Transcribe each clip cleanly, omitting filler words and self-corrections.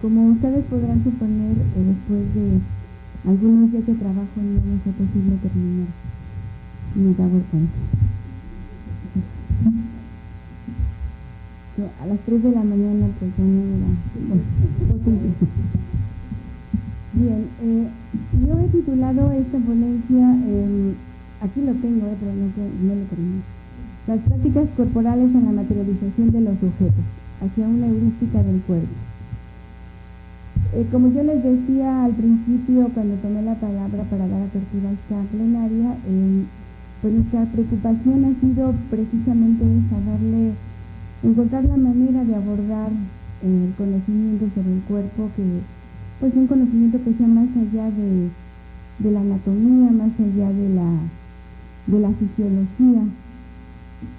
Como ustedes podrán suponer, después de algunos días de trabajo no me fue posible terminar mi PowerPoint. A las 3 de la mañana pues ya no era posible. Bien, yo he titulado esta ponencia, aquí lo tengo, pero no lo termino. Las prácticas corporales en la materialización de los sujetos, hacia una heurística del cuerpo. Como yo les decía al principio, cuando tomé la palabra para dar apertura a esta plenaria, pues nuestra preocupación ha sido precisamente esa, encontrar la manera de abordar el conocimiento sobre el cuerpo, que pues un conocimiento que sea más allá de la anatomía, más allá de la fisiología.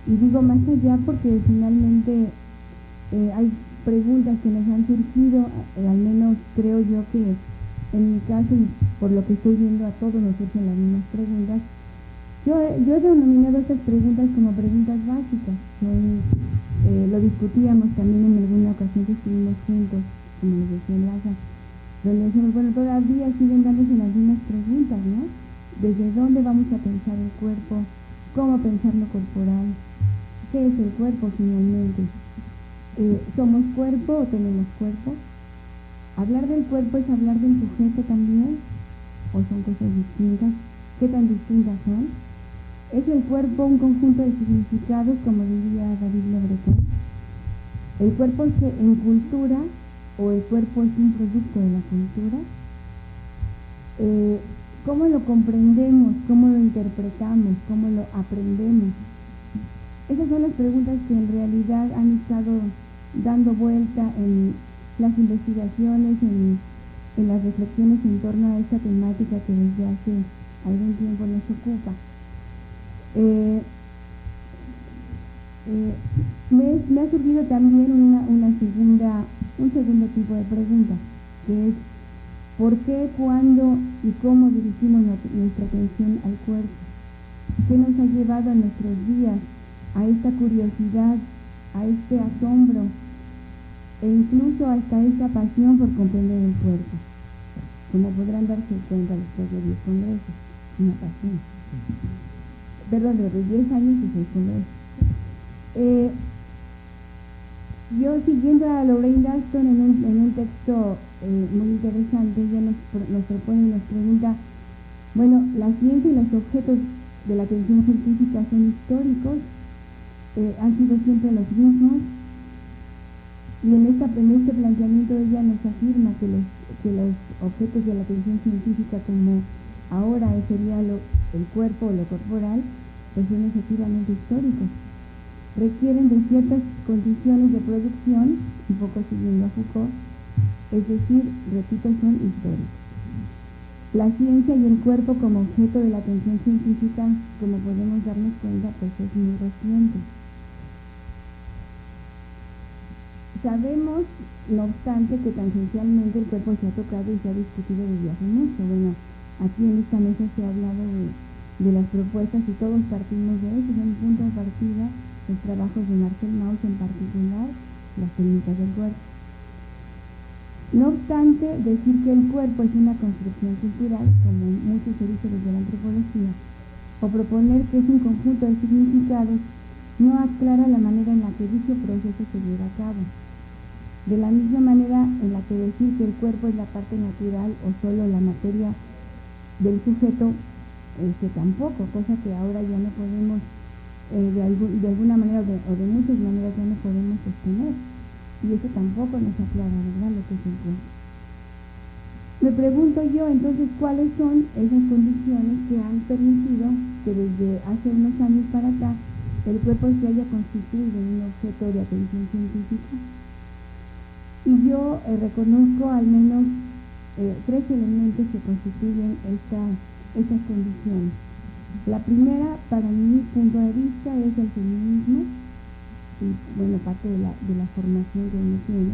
Y digo más allá porque finalmente hay preguntas que nos han surgido, al menos creo yo que en mi caso, y por lo que estoy viendo, a todos nos surgen las mismas preguntas. Yo he denominado estas preguntas como preguntas básicas. Lo discutíamos también en alguna ocasión que estuvimos juntos, como les decía en Laza, donde decíamos, bueno, todavía siguen dándose las mismas preguntas, ¿no? ¿Desde dónde vamos a pensar el cuerpo? ¿Cómo pensar lo corporal? ¿Qué es el cuerpo finalmente? ¿Somos cuerpo o tenemos cuerpo? ¿Hablar del cuerpo es hablar del sujeto también? ¿O son cosas distintas? ¿Qué tan distintas son? ¿Es el cuerpo un conjunto de significados, como diría David Le Breton? ¿El cuerpo en cultura o el cuerpo es un producto de la cultura? ¿Cómo lo comprendemos? ¿Cómo lo interpretamos? ¿Cómo lo aprendemos? Esas son las preguntas que en realidad han estado dando vuelta en las investigaciones, en las reflexiones en torno a esta temática que desde hace algún tiempo nos ocupa. Me ha surgido también un segundo tipo de pregunta, que es ¿por qué, cuándo y cómo dirigimos nuestra atención al cuerpo? ¿Qué nos ha llevado a nuestros días a esta curiosidad, a este asombro e incluso hasta esta pasión por comprender el cuerpo? Como podrán darse cuenta después de 10 congresos, una pasión. Perdón, de los 10 años y 6 congresos. Yo, siguiendo a Lorraine Dalston en un texto muy interesante, ella nos propone y nos pregunta, bueno, la ciencia y los objetos de la atención científica son históricos, han sido siempre los mismos, y en este planteamiento ella nos afirma que los objetos de la atención científica, como ahora sería el cuerpo o lo corporal, pues son efectivamente históricos. Requieren de ciertas condiciones de producción, un poco siguiendo a Foucault, es decir, repito, son históricos. La ciencia y el cuerpo como objeto de la atención científica, como podemos darnos cuenta, pues es muy reciente. Sabemos, no obstante, que tangencialmente el cuerpo se ha tocado y se ha discutido desde hace mucho. Bueno, aquí en esta mesa se ha hablado de las propuestas y todos partimos de eso, son un punto de partida los trabajos de Marcel Mauss, en particular las técnicas del cuerpo. No obstante, decir que el cuerpo es una construcción cultural, como mucho se dice desde la antropología, o proponer que es un conjunto de significados, no aclara la manera en la que dicho proceso se lleva a cabo. De la misma manera en la que decir que el cuerpo es la parte natural o solo la materia del sujeto, tampoco, cosa que ahora ya no podemos, de alguna manera o de muchas maneras ya no podemos sostener. Y eso tampoco nos aclara, ¿verdad?, lo que es el cuerpo. Me pregunto yo, entonces, ¿cuáles son esas condiciones que han permitido que desde hace unos años para acá el cuerpo se haya constituido en un objeto de atención científica? Y yo reconozco al menos 3 elementos que constituyen estas condiciones. La primera, para mi punto de vista, es el feminismo, y bueno, parte de la formación que uno tiene,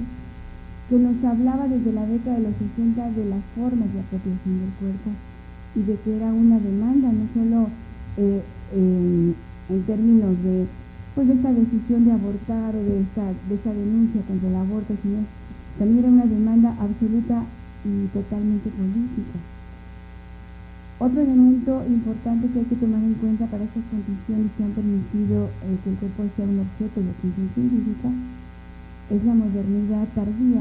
que nos hablaba desde la década de los 60 de las formas de apropiación del cuerpo y de que era una demanda, no solo en términos de esta decisión de abortar o de esta denuncia contra el aborto, sino también era una demanda absoluta y totalmente política. Otro elemento importante que hay que tomar en cuenta para estas condiciones que han permitido que el cuerpo sea un objeto de atención científica es la modernidad tardía,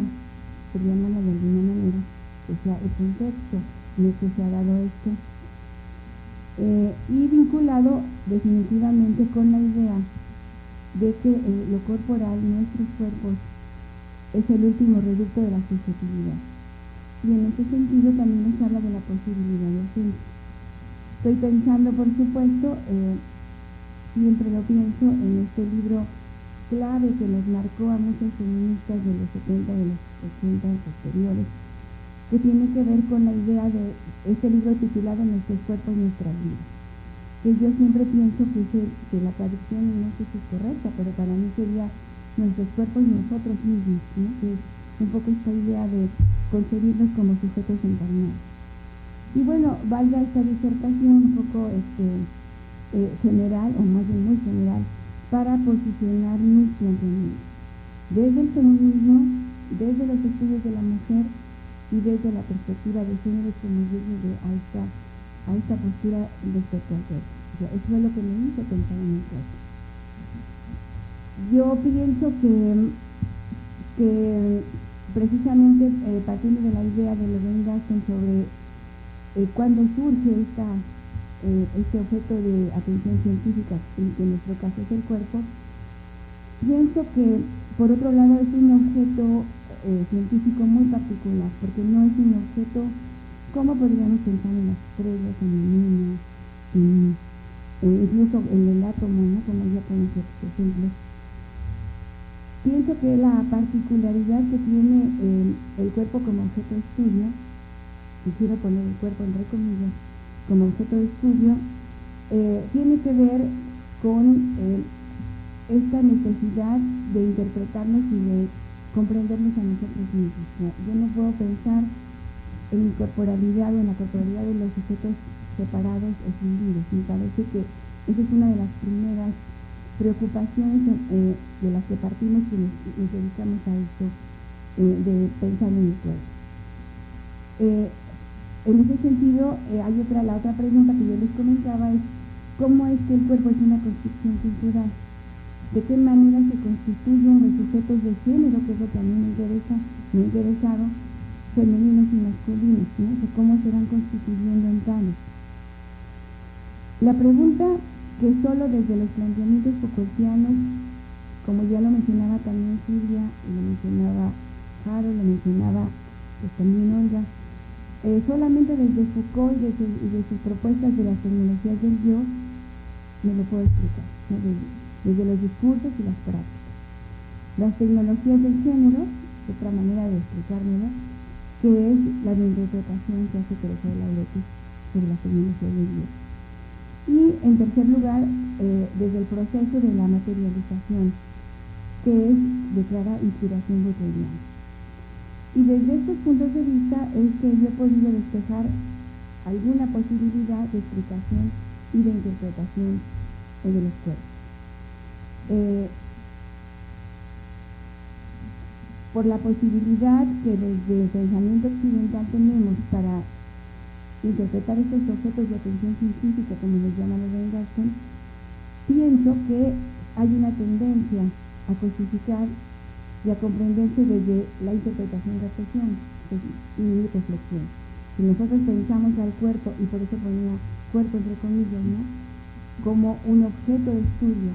por llamarla de alguna manera, o sea, el contexto en el que se ha dado esto, y vinculado definitivamente con la idea de que lo corporal, nuestros cuerpos, es el último reducto de la subjetividad. Y en ese sentido también nos habla de la posibilidad de ausencia. Estoy pensando, por supuesto, siempre lo pienso, en este libro clave que nos marcó a muchas feministas de los 70 y de los 80 posteriores, que tiene que ver con la idea de este libro titulado Nuestros cuerpos y nuestras vidas. Que yo siempre pienso que la traducción, no sé si es correcta, pero para mí sería nuestros cuerpos y nosotros mismos, ¿no? Que es un poco esta idea de concebirnos como sujetos encarnados. Y bueno, valga esta disertación un poco general, o más bien muy general, para posicionar mis planteamientos. Desde el feminismo, desde los estudios de la mujer y desde la perspectiva de género, como yo llegué a esta postura respecto al cuerpo. O sea, eso es lo que me hizo pensar en el cuerpo. Yo pienso que precisamente partiendo de la idea de Lorraine Gaston sobre cuando surge este objeto de atención científica, que en nuestro caso es el cuerpo, pienso que por otro lado es un objeto científico muy particular, porque no es un objeto como podríamos pensar en las estrellas, en el niño, incluso en el átomo, ¿no? Como ya pone ejemplos. Pienso que la particularidad que tiene el cuerpo como objeto de estudio, y quiero poner el cuerpo entre comillas, como objeto de estudio, tiene que ver con esta necesidad de interpretarnos y de comprendernos a nosotros mismos. O sea, yo no puedo pensar en mi corporalidad o en la corporalidad de los sujetos separados o fundidos. Me parece que esa es una de las primeras preocupaciones de las que partimos que nos dedicamos a esto, de pensar en el cuerpo. En ese sentido, la otra pregunta que yo les comentaba es ¿cómo es que el cuerpo es una construcción cultural? ¿De qué manera se constituyen los sujetos de género, que es lo que a mí me ha interesado, femeninos y masculinos, ¿no? O sea, ¿cómo se van constituyendo en tales? La pregunta que solo desde los planteamientos Foucaultianos, como ya lo mencionaba también Silvia, y lo mencionaba Jaro, lo mencionaba también Olga, solamente desde Foucault y desde sus propuestas de las tecnologías del yo, me lo puedo explicar, ¿no? Desde los discursos y las prácticas. Las tecnologías del género, otra manera de explicármelo, que es la interpretación que hace Teresa de Lauretis sobre las tecnologías del yo. Y en tercer lugar, desde el proceso de la materialización, que es de clara inspiración butleriana. Y desde estos puntos de vista es que yo he podido despejar alguna posibilidad de explicación y de interpretación de los cuerpos. Por la posibilidad que desde el pensamiento occidental tenemos para interpretar estos objetos de atención científica, como los llama Lorraine Gaston, pienso que hay una tendencia a cosificar y a comprenderse desde la interpretación cartesiana y reflexión. Si nosotros pensamos al cuerpo, y por eso ponía cuerpo entre comillas, ¿no?, como un objeto de estudio,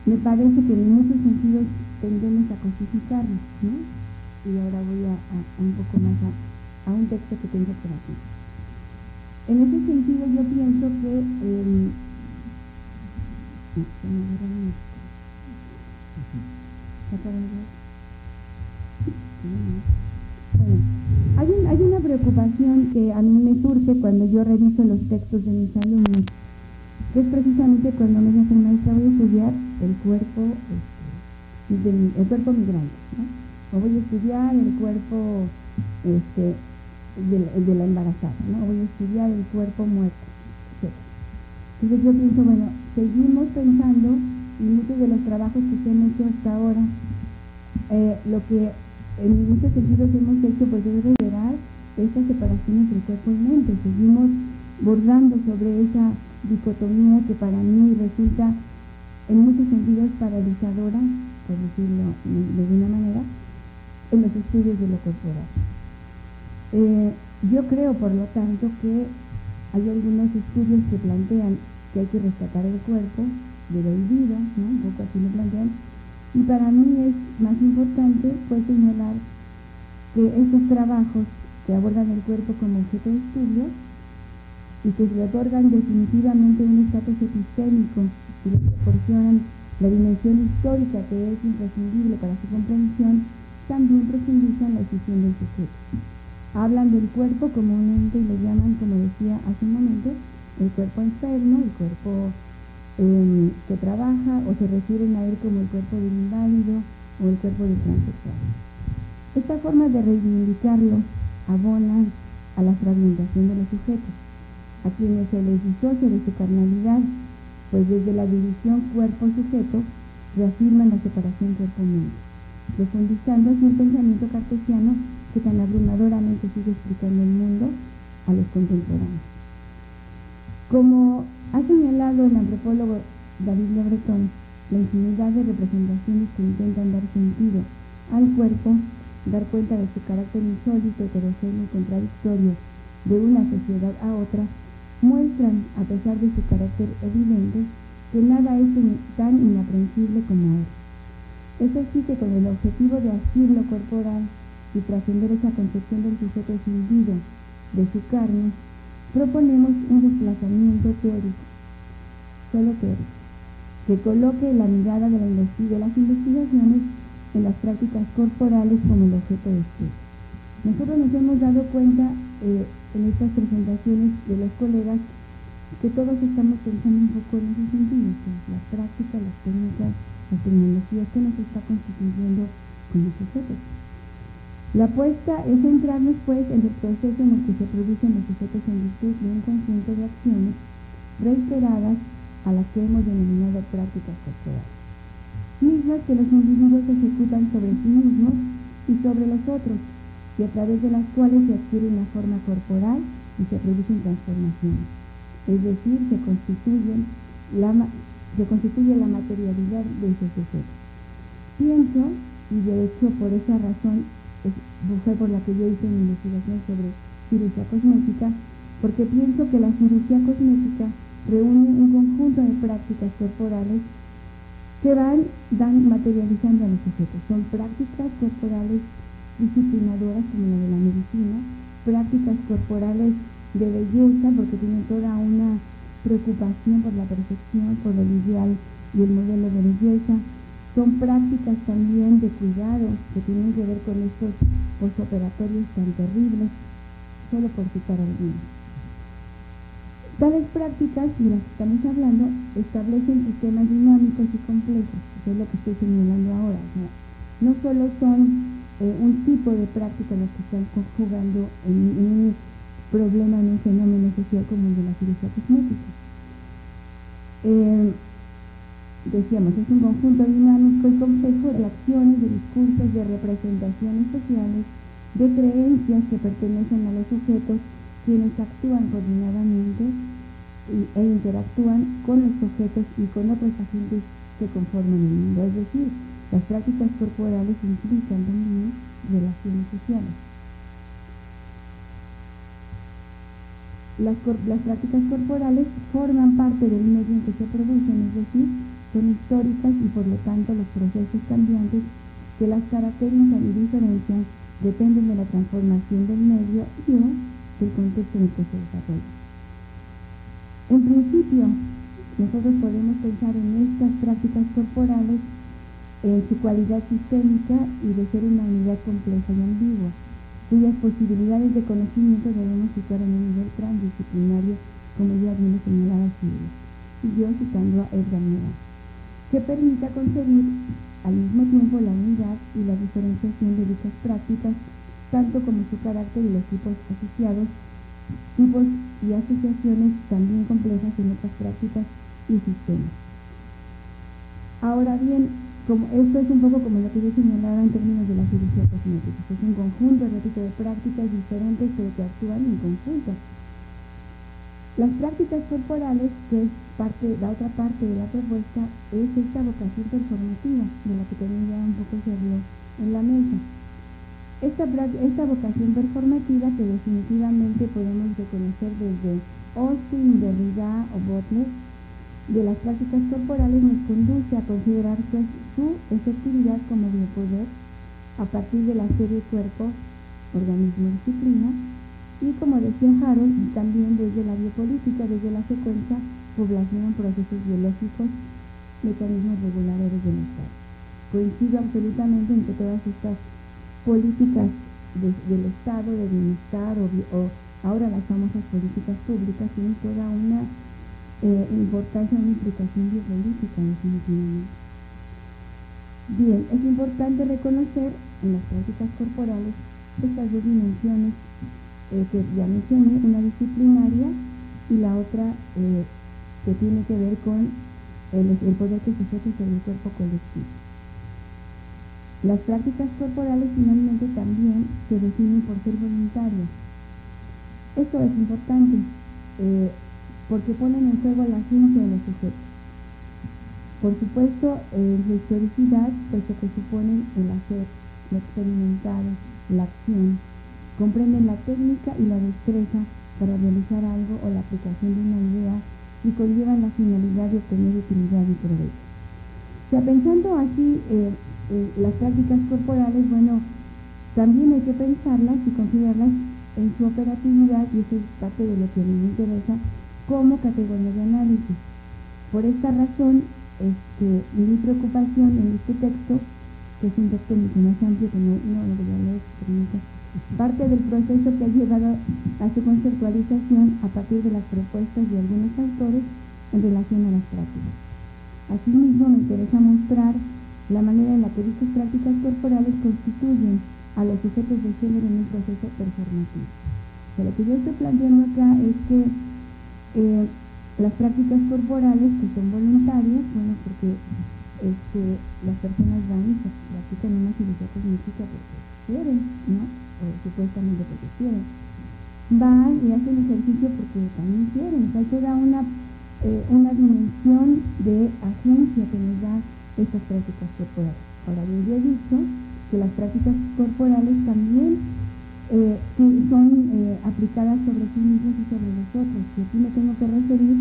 me parece que en muchos sentidos tendemos a cosificarlo, ¿no? Y ahora voy a un poco más a un texto que tengo por aquí. En ese sentido yo pienso que bueno, hay una preocupación que a mí me surge cuando yo reviso los textos de mis alumnos, que es precisamente cuando me dicen, maestra, voy a estudiar el cuerpo migrante, ¿no? O voy a estudiar el cuerpo de la embarazada, ¿no? O voy a estudiar el cuerpo muerto, etc. Entonces yo pienso, bueno, seguimos pensando, y muchos de los trabajos que se han hecho hasta ahora, lo que en muchos sentidos hemos hecho, pues es reiterar esta separación entre cuerpo y mente. Seguimos bordando sobre esa dicotomía que para mí resulta en muchos sentidos paralizadora, por decirlo de alguna manera, en los estudios de lo corporal. Yo creo, por lo tanto, que hay algunos estudios que plantean que hay que rescatar el cuerpo de lo vivido, ¿no? Un poco así lo plantean, y para mí es más importante pues señalar que estos trabajos que abordan el cuerpo como objeto de estudio y que le otorgan definitivamente un estatus epistémico y le proporcionan la dimensión histórica que es imprescindible para su comprensión, también profundizan la decisión del sujeto. Hablan del cuerpo como un ente y le llaman, como decía hace un momento, el cuerpo enfermo, el cuerpo que trabaja, o se refieren a él como el cuerpo del inválido o el cuerpo del transexual. Esta forma de reivindicarlo abona a la fragmentación de los sujetos, a quienes se les disocia de su carnalidad, pues desde la división cuerpo-sujeto reafirman la separación cuerpo-mente, profundizando así un pensamiento cartesiano que tan abrumadoramente sigue explicando el mundo a los contemporáneos. Como ha señalado el antropólogo David Le Breton, la infinidad de representaciones que intentan dar sentido al cuerpo, dar cuenta de su carácter insólito, heterogéneo y contradictorio de una sociedad a otra, muestran, a pesar de su carácter evidente, que nada es tan inaprensible como él. Es así que con el objetivo de asir lo corporal y trascender esa concepción del sujeto escindido de su carne, proponemos un desplazamiento teórico, solo teórico, que coloque la mirada de las investigaciones en las prácticas corporales como el objeto de estudio. Nosotros nos hemos dado cuenta en estas presentaciones de los colegas que todos estamos pensando un poco en ese sentido, o sea, las prácticas, las técnicas, las tecnologías que nos está constituyendo como sujetos. La apuesta es centrarnos pues en el proceso en el que se producen los sujetos en virtud de un conjunto de acciones reiteradas a las que hemos denominado prácticas corporales, mismas que los individuos ejecutan sobre sí mismos y sobre los otros, y a través de las cuales se adquiere una forma corporal y se producen transformaciones, es decir, se constituye la materialidad de ese sujeto. Pienso, y de hecho por esa razón fue por la que yo hice mi investigación sobre cirugía cosmética, porque pienso que la cirugía cosmética reúne un conjunto de prácticas corporales que van materializando a los sujetos. Son prácticas corporales disciplinadoras como la de la medicina, prácticas corporales de belleza porque tienen toda una preocupación por la perfección, por el ideal y el modelo de belleza. Son prácticas también de cuidado que tienen que ver con estos posoperatorios tan terribles, solo por citar algunos. Tales prácticas, de las que estamos hablando, establecen sistemas dinámicos y complejos, que es lo que estoy señalando ahora. O sea, no solo son un tipo de prácticas las que están conjugando en un problema, en un fenómeno social como el de la cirugía cosmética. Decíamos, es un conjunto dinámico y complejo de acciones, de discursos, de representaciones sociales, de creencias que pertenecen a los sujetos, quienes actúan coordinadamente e interactúan con los sujetos y con otros agentes que conforman el mundo. Es decir, las prácticas corporales implican también relaciones sociales. Las prácticas corporales forman parte del medio en que se producen, es decir, son históricas y por lo tanto los procesos cambiantes que las caracterizan y diferencian dependen de la transformación del medio y o del contexto en el que se desarrolla. En principio, nosotros podemos pensar en estas prácticas corporales en su cualidad sistémica y de ser una unidad compleja y ambigua, cuyas posibilidades de conocimiento debemos situar en un nivel transdisciplinario, como ya viene señalado así, y yo citando a Edgar Morin, que permita concebir al mismo tiempo la unidad y la diferenciación de dichas prácticas, tanto como su carácter y los tipos asociados, tipos y asociaciones también complejas en otras prácticas y sistemas. Ahora bien, esto es un poco como lo que yo señalaba en términos de la cirugía cosmética. Es un conjunto, repito, de prácticas diferentes pero que actúan en conjunto. Las prácticas corporales, que es la otra parte de la propuesta, es esta vocación performativa, de la que también ya un poco se habló en la mesa. Esta vocación performativa que definitivamente podemos reconocer desde Austin, Derrida o Butler, de las prácticas corporales nos conduce a considerar su efectividad como biopoder a partir de la serie cuerpo, organismo, disciplina, y como decía Harold, también desde la biopolítica, desde la secuencia, población, procesos biológicos, mecanismos reguladores del Estado. Coincido absolutamente en que todas estas políticas del Estado, de bienestar o ahora las famosas políticas públicas tienen toda una importancia, una implicación biopolítica definitivamente. Bien, es importante reconocer en las prácticas corporales estas dos dimensiones que ya mencioné, una disciplinaria y la otra que tiene que ver con el poder que se ejerce sobre el cuerpo colectivo. Las prácticas corporales finalmente también se definen por ser voluntarias. Esto es importante porque ponen en juego la ciencia de los sujetos. Por supuesto, su historicidad, puesto que suponen el hacer, lo experimentado, la acción, comprenden la técnica y la destreza para realizar algo o la aplicación de una idea y conllevan la finalidad de obtener utilidad y provecho. O sea, pensando así las prácticas corporales, bueno, también hay que pensarlas y considerarlas en su operatividad, y eso es parte de lo que a mí me interesa, como categoría de análisis. Por esta razón, mi preocupación en este texto, que es un texto mucho más amplio, que no lo voy a leer, parte del proceso que ha llevado a su conceptualización a partir de las propuestas de algunos autores en relación a las prácticas. Asimismo, me interesa mostrar la manera en la que dichas prácticas corporales constituyen a los sujetos de género en un proceso performativo. O sea, lo que yo estoy planteando acá es que las prácticas corporales, que son voluntarias, bueno, porque las personas van y se practican una cirugía cosmética porque quieren, ¿no? O supuestamente porque quieren. Van y hacen ejercicio porque también quieren. O sea, hay toda una dimensión de agencia que nos da estas prácticas corporales. Ahora bien, yo he dicho que las prácticas corporales también son aplicadas sobre sí mismos y sobre los otros. Y aquí me tengo que referir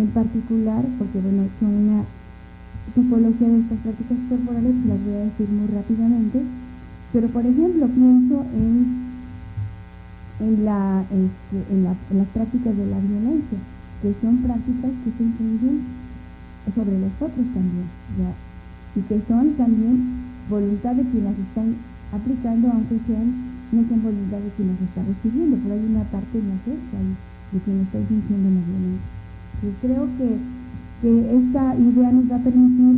en particular, porque bueno, son una tipología de estas prácticas corporales, que las voy a decir muy rápidamente, pero por ejemplo pienso en las prácticas de la violencia, que son prácticas que se infringen sobre los otros también, ¿ya? Y que son también voluntad de quienes las están aplicando, aunque no sean voluntad de quien las está recibiendo, pero hay una parte en la sexta de quien está infringiendo la violencia. Entonces creo que esta idea nos va a permitir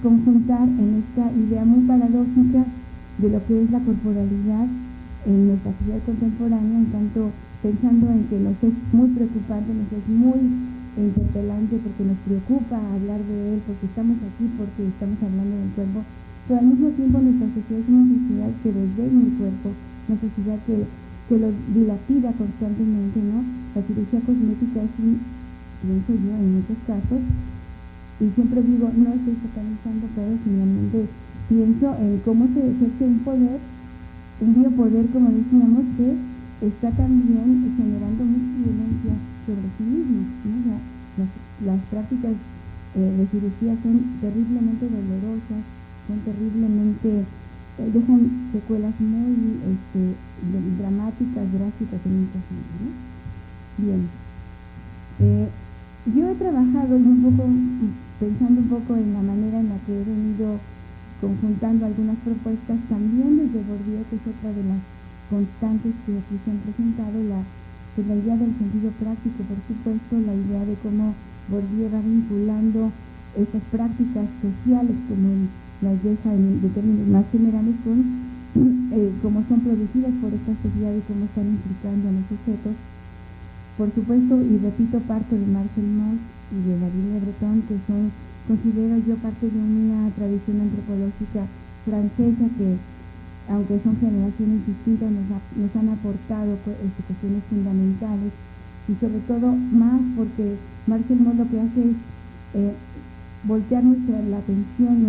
conjuntar en esta idea muy paradójica de lo que es la corporalidad en nuestra sociedad contemporánea, en tanto pensando en que nos es muy preocupante, nos es muy interpelante, porque nos preocupa hablar de él, porque estamos aquí, porque estamos hablando del cuerpo, pero al mismo tiempo nuestra sociedad es una sociedad que desdeña el cuerpo, una sociedad que lo dilapida constantemente, ¿no? La cirugía cosmética es pienso yo en muchos casos, y siempre digo, no estoy satanizando, pero finalmente pienso en cómo se ejerce un poder, un biopoder, como decíamos, que está también generando mucha violencia sobre sí mismo, ¿no? Las prácticas de cirugía son terriblemente dolorosas, son terriblemente, dejan secuelas muy dramáticas, drásticas en mucha gente, ¿no? Bien. Yo he trabajado pensando un poco en la manera en la que he venido conjuntando algunas propuestas también desde Bourdieu, que es otra de las constantes que aquí se han presentado, la idea del sentido práctico, por supuesto, la idea de cómo Bourdieu va vinculando esas prácticas sociales, como las deja de términos más generales, con cómo son producidas por esta sociedad y cómo están implicando a los sujetos. Por supuesto, y repito, parto de Marcel Mauss y de David Le Breton, que son considero yo parte de una tradición antropológica francesa que, aunque son generaciones distintas, nos han aportado cuestiones fundamentales, y sobre todo más porque Marcel Mauss lo que hace es voltear nuestra atención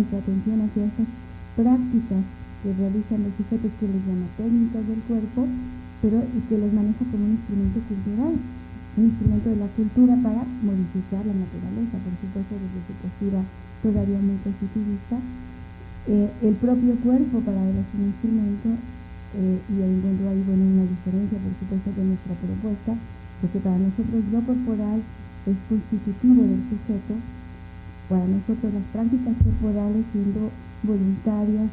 hacia estas prácticas que realizan los sujetos, que les llama técnicas del cuerpo, pero y que les maneja como un instrumento cultural, un instrumento de la cultura para modificar la naturaleza, por supuesto desde su postura todavía muy positivista. El propio cuerpo para él es un instrumento, y ahí encuentro ahí una diferencia, por supuesto, de nuestra propuesta, porque para nosotros lo corporal es constitutivo del sujeto. Para nosotros las prácticas corporales, siendo voluntarias,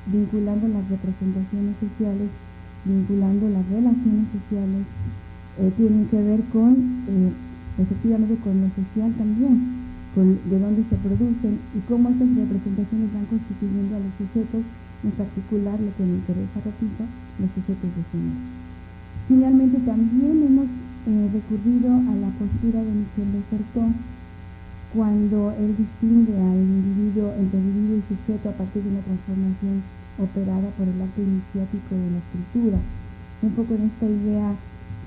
vinculando las representaciones sociales, vinculando las relaciones sociales, tienen que ver con, efectivamente, con lo social también, con de dónde se producen y cómo estas representaciones van constituyendo a los sujetos, en particular lo que me interesa, repito, los sujetos de género. Finalmente también hemos recurrido a la postura de Michel de Certeau, cuando él distingue al individuo entre individuo y sujeto a partir de una transformación operada por el acto iniciático de la escritura. Un poco en esta idea,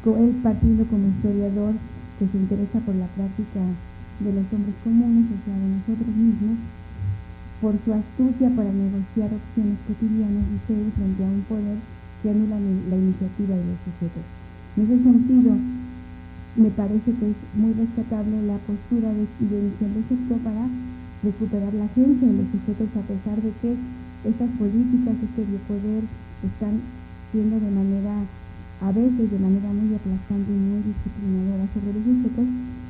él partiendo como historiador que se interesa por la práctica de los hombres comunes, o sea, de nosotros mismos, por su astucia para negociar opciones cotidianas, dice él, frente a un poder que anula la iniciativa de los sujetos. En ese sentido, me parece que es muy rescatable la postura de Michel de Certeau para recuperar la agencia de los sujetos, a pesar de que estas políticas, este biopoder, están siendo de manera, a veces de manera muy aplastante y muy disciplinadora sobre los sujetos.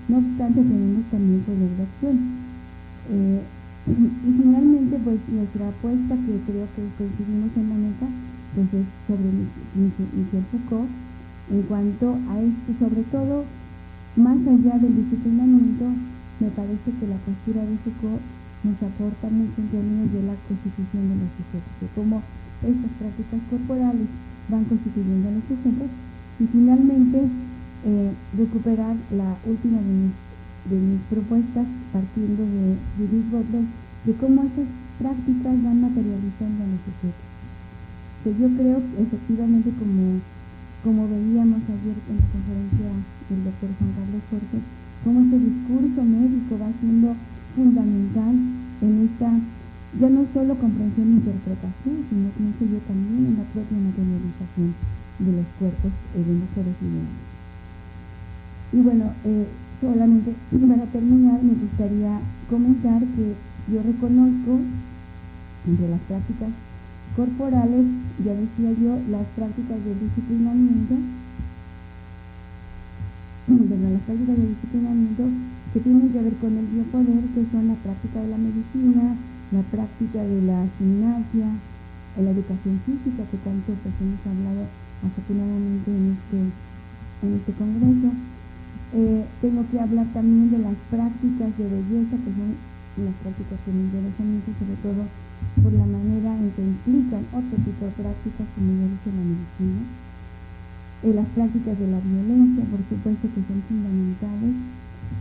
No obstante, tenemos también poder de acción. Y finalmente, pues nuestra apuesta, que creo que coincidimos en la meta, pues es sobre Michel Foucault, en cuanto a esto, sobre todo, más allá del disciplinamiento, me parece que la postura de Foucault nos aporta mucho en términos de la constitución de los sujetos, de cómo estas prácticas corporales van constituyendo a los sujetos, y finalmente recuperar la última de mis propuestas, partiendo de Judith Butler, de cómo esas prácticas van materializando a los sujetos. Que yo creo que efectivamente, como veíamos ayer en la conferencia del doctor Juan Carlos Jorge, cómo este discurso médico va siendo fundamental en esta, ya no solo comprensión e interpretación, sino pienso yo también en la propia materialización de los cuerpos de mujeres y de hombres. Y bueno, solamente para terminar, me gustaría comentar que yo reconozco entre las prácticas corporales, ya decía yo, las prácticas de disciplinamiento, que tienen que ver con el biopoder, que son la práctica de la medicina, la práctica de la gimnasia, la educación física, que tanto pues hemos hablado afortunadamente en este congreso. Tengo que hablar también de las prácticas de belleza, que son unas prácticas que me interesan mucho, sobre todo por la manera en que implican otro tipo de prácticas, como ya dije, la medicina. Las prácticas de la violencia, por supuesto, que son fundamentales,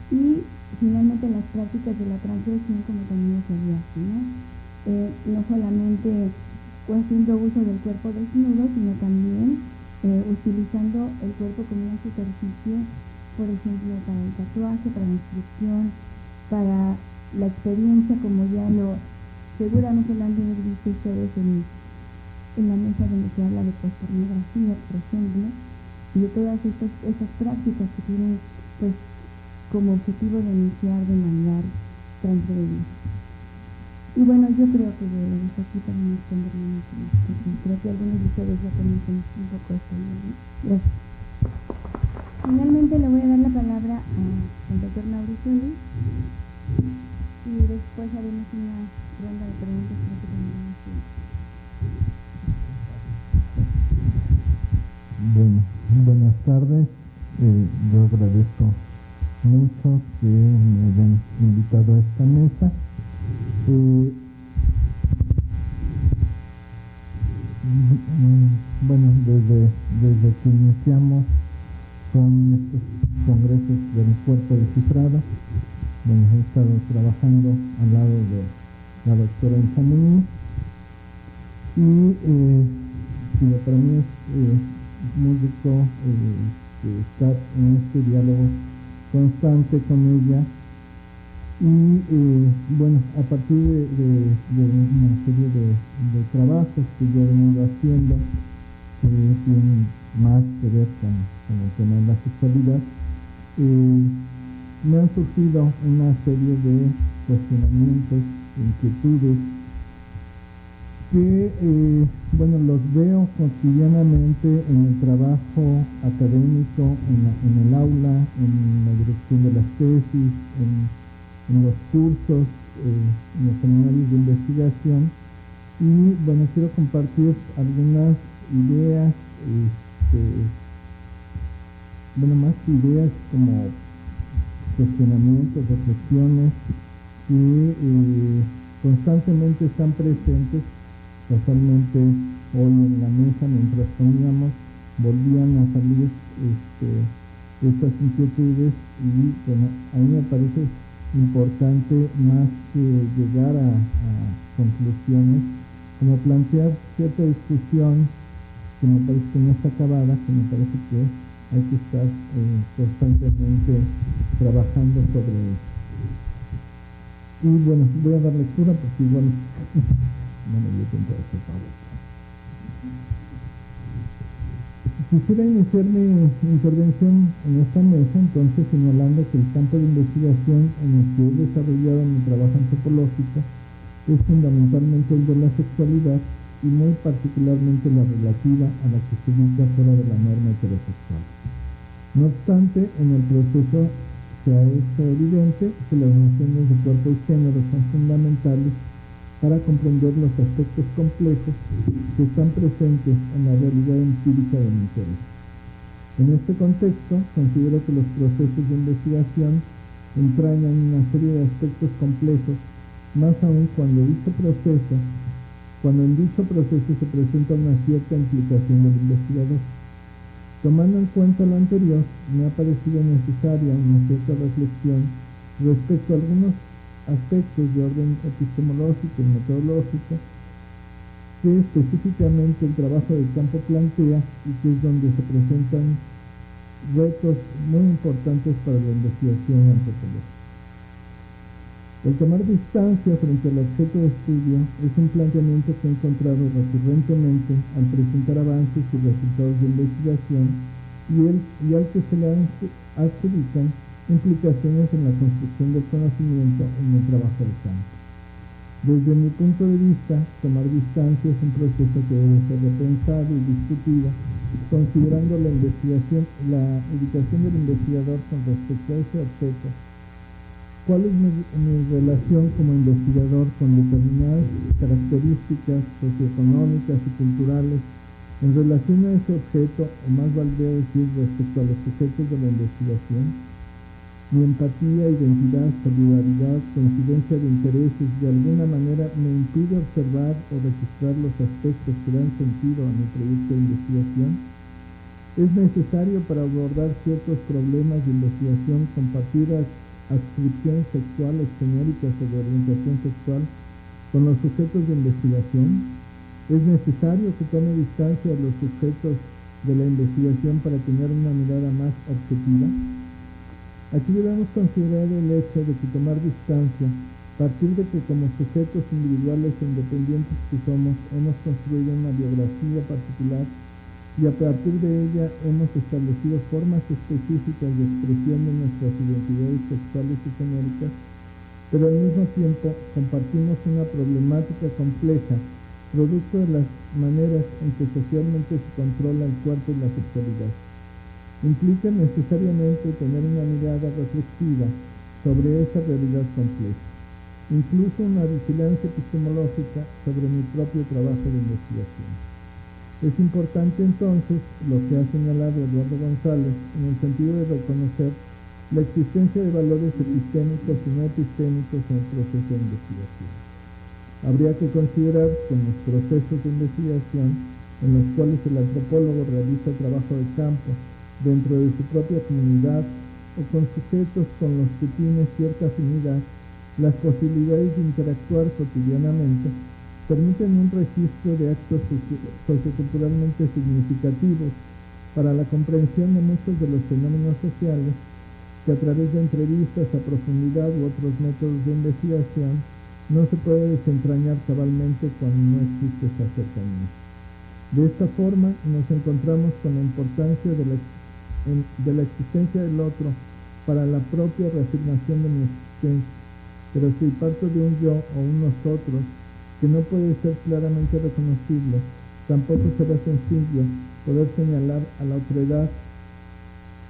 y finalmente las prácticas de la transgresión, como también se había aquí, ¿no? No solamente haciendo uso del cuerpo desnudo, sino también utilizando el cuerpo como una superficie, por ejemplo, para el tatuaje, para la inscripción, para la experiencia, como ya seguramente lo han visto ustedes en la mesa donde se habla de pornografía, por ejemplo, y de todas estas prácticas que tienen pues como objetivo denunciar, demandar, transgredir. Y bueno, yo creo que lo dejo aquí para no extenderme mucho más, porque creo que algunos de ustedes ya conocen un poco esto, ¿no? Gracias. Finalmente le voy a dar la palabra al doctor Mauricio Luis, y después haremos una ronda de preguntas para que tengamos tiempo. Bueno, buenas tardes. Yo agradezco mucho que me hayan invitado a esta mesa. Bueno, desde que iniciamos con estos congresos del cuerpo descifrado, bueno, he estado trabajando al lado de la doctora Enchamuní y para mí es muy rico estar en este diálogo constante con ella y bueno, a partir de una serie de trabajos que yo he venido haciendo que tienen más que ver con el tema de la sexualidad, me han surgido una serie de cuestionamientos, inquietudes que bueno, los veo cotidianamente en el trabajo académico, en el aula, en la dirección de las tesis, en los cursos, en los seminarios de investigación y bueno, quiero compartir algunas ideas, bueno, más ideas como cuestionamientos, reflexiones que constantemente están presentes. Casualmente hoy en la mesa, mientras comíamos, volvían a salir estas inquietudes y bueno, a mí me parece importante, más que llegar a conclusiones, como plantear cierta discusión que me parece que no está acabada, que me parece que hay que estar constantemente trabajando sobre ello. Y bueno, voy a dar lectura porque igual no me dio tiempo de hacer pausa. Quisiera iniciar mi intervención en esta mesa entonces señalando que el campo de investigación en el que he desarrollado mi trabajo antropológico es fundamentalmente el de la sexualidad y muy particularmente la relativa a la que se ubica fuera de la norma heterosexual. No obstante, en el proceso se ha hecho evidente que las nociones de cuerpo y género son fundamentales para comprender los aspectos complejos que están presentes en la realidad empírica del interés. En este contexto, considero que los procesos de investigación entrañan una serie de aspectos complejos, más aún cuando en dicho proceso se presenta una cierta implicación del investigador. Tomando en cuenta lo anterior, me ha parecido necesaria una cierta reflexión respecto a algunos aspectos de orden epistemológico y metodológico que específicamente el trabajo del campo plantea y que es donde se presentan retos muy importantes para la investigación antropológica. El tomar distancia frente al objeto de estudio es un planteamiento que he encontrado recurrentemente al presentar avances y resultados de investigación y al que se le adjudican implicaciones en la construcción del conocimiento en el trabajo de campo. Desde mi punto de vista, tomar distancia es un proceso que debe ser repensado y discutido, considerando la ubicación del investigador con respecto a ese objeto. ¿Cuál es mi relación como investigador con determinadas características socioeconómicas y culturales en relación a ese objeto, o más valdría decir respecto a los sujetos de la investigación? Mi empatía, identidad, solidaridad, coincidencia de intereses de alguna manera me impide observar o registrar los aspectos que dan sentido a mi proyecto de investigación. Es necesario para abordar ciertos problemas de investigación compartir adscripciones sexuales genéricas o de orientación sexual con los sujetos de investigación. Es necesario que tome distancia a los sujetos de la investigación para tener una mirada más objetiva. Aquí debemos considerar el hecho de que tomar distancia, partir de que como sujetos individuales e independientes que somos, hemos construido una biografía particular y a partir de ella hemos establecido formas específicas de expresión de nuestras identidades sexuales y genéricas, pero al mismo tiempo compartimos una problemática compleja, producto de las maneras en que socialmente se controla el cuerpo y la sexualidad. Implica necesariamente tener una mirada reflexiva sobre esa realidad compleja, incluso una vigilancia epistemológica sobre mi propio trabajo de investigación. Es importante entonces lo que ha señalado Eduardo González en el sentido de reconocer la existencia de valores epistémicos y no epistémicos en el proceso de investigación. Habría que considerar que en los procesos de investigación en los cuales el antropólogo realiza trabajo de campo dentro de su propia comunidad, o con sujetos con los que tiene cierta afinidad, las posibilidades de interactuar cotidianamente permiten un registro de actos socioculturalmente significativos para la comprensión de muchos de los fenómenos sociales que a través de entrevistas a profundidad u otros métodos de investigación no se puede desentrañar cabalmente cuando no existe esa cercanía. De esta forma nos encontramos con la importancia de la existencia del otro para la propia reafirmación de mi existencia, pero si parto de un yo o un nosotros que no puede ser claramente reconocible, tampoco será sencillo poder señalar a la otredad,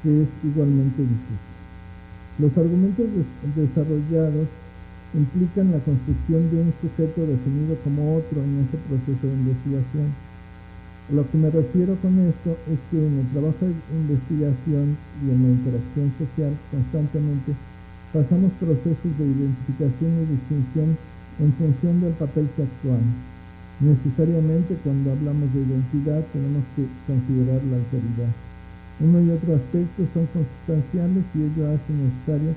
que es igualmente difícil. Los argumentos desarrollados implican la construcción de un sujeto definido como otro en ese proceso de investigación. A lo que me refiero con esto es que en el trabajo de investigación y en la interacción social constantemente pasamos procesos de identificación y distinción en función del papel que actuamos. Necesariamente cuando hablamos de identidad tenemos que considerar la alteridad. Uno y otro aspecto son consustanciales y ello hace necesario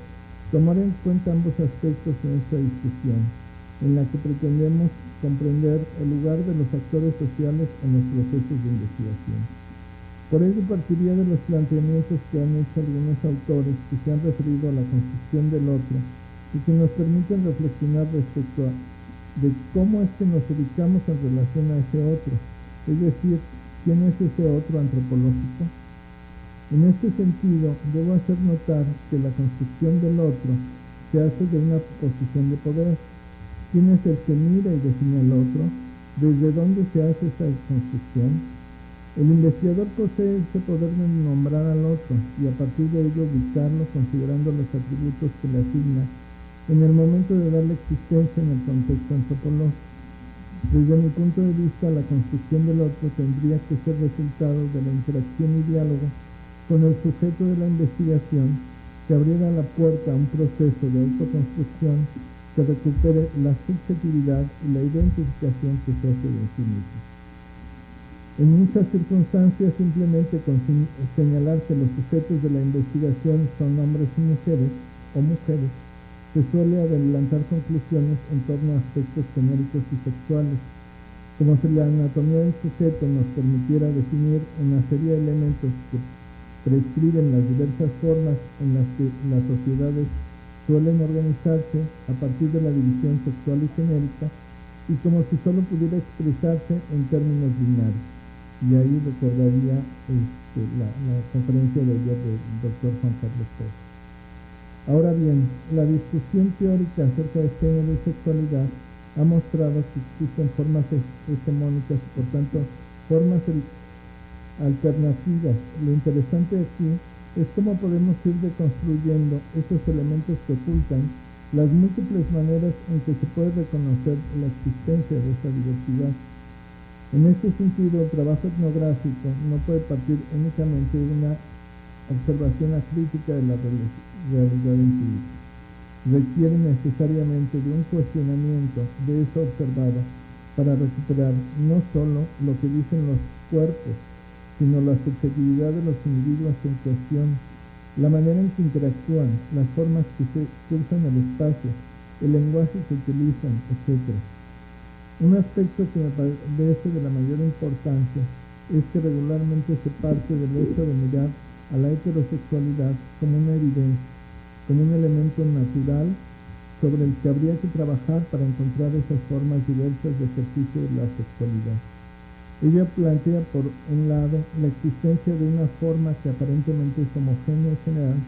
tomar en cuenta ambos aspectos en esta discusión, en la que pretendemos comprender el lugar de los actores sociales en los procesos de investigación. Por ello partiría de los planteamientos que han hecho algunos autores que se han referido a la construcción del otro y que nos permiten reflexionar respecto a de cómo es que nos ubicamos en relación a ese otro, es decir, quién es ese otro antropológico. En este sentido, debo hacer notar que la construcción del otro se hace de una posición de poder. ¿Quién es el que mira y define al otro? ¿Desde dónde se hace esa construcción? El investigador posee ese poder de nombrar al otro y a partir de ello ubicarlo considerando los atributos que le asigna en el momento de darle existencia en el contexto antropológico. Desde mi punto de vista, la construcción del otro tendría que ser resultado de la interacción y diálogo con el sujeto de la investigación que abriera la puerta a un proceso de autoconstrucción que recupere la subjetividad y la identificación que se hace de sí mismo. En muchas circunstancias, simplemente con señalar que los sujetos de la investigación son hombres y mujeres, o mujeres, se suele adelantar conclusiones en torno a aspectos genéricos y sexuales, como si la anatomía del sujeto nos permitiera definir una serie de elementos que prescriben las diversas formas en las que las sociedades suelen organizarse a partir de la división sexual y genérica, y como si solo pudiera expresarse en términos binarios. Y ahí recordaría la conferencia de ayer del Dr. Juan Carlos Pérez. Ahora bien, la discusión teórica acerca de género y sexualidad ha mostrado que existen formas hegemónicas y por tanto formas alternativas. Lo interesante aquí es cómo podemos ir deconstruyendo esos elementos que ocultan las múltiples maneras en que se puede reconocer la existencia de esa diversidad. En este sentido, el trabajo etnográfico no puede partir únicamente de una observación acrítica de la realidad empírica. Requiere necesariamente de un cuestionamiento de eso observado para recuperar no solo lo que dicen los cuerpos, sino la subjetividad de los individuos en cuestión, la manera en que interactúan, las formas que usan el espacio, el lenguaje que utilizan, etc. Un aspecto que me parece de la mayor importancia es que regularmente se parte del hecho de mirar a la heterosexualidad como una evidencia, como un elemento natural sobre el que habría que trabajar para encontrar esas formas diversas de ejercicio de la sexualidad. Ella plantea, por un lado, la existencia de una forma que aparentemente es homogénea en general,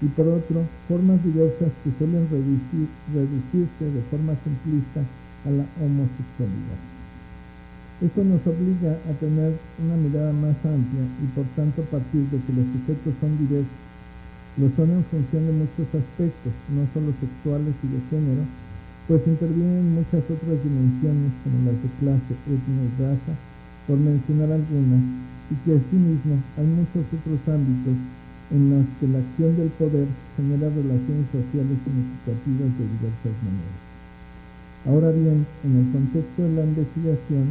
y por otro, formas diversas que suelen reducirse de forma simplista a la homosexualidad. Esto nos obliga a tener una mirada más amplia y por tanto partir de que los sujetos son diversos. Lo son en función de muchos aspectos, no solo sexuales y de género, pues intervienen muchas otras dimensiones como las de clase, etnia y raza, por mencionar algunas, y que asimismo hay muchos otros ámbitos en los que la acción del poder genera relaciones sociales significativas de diversas maneras. Ahora bien, en el contexto de la investigación,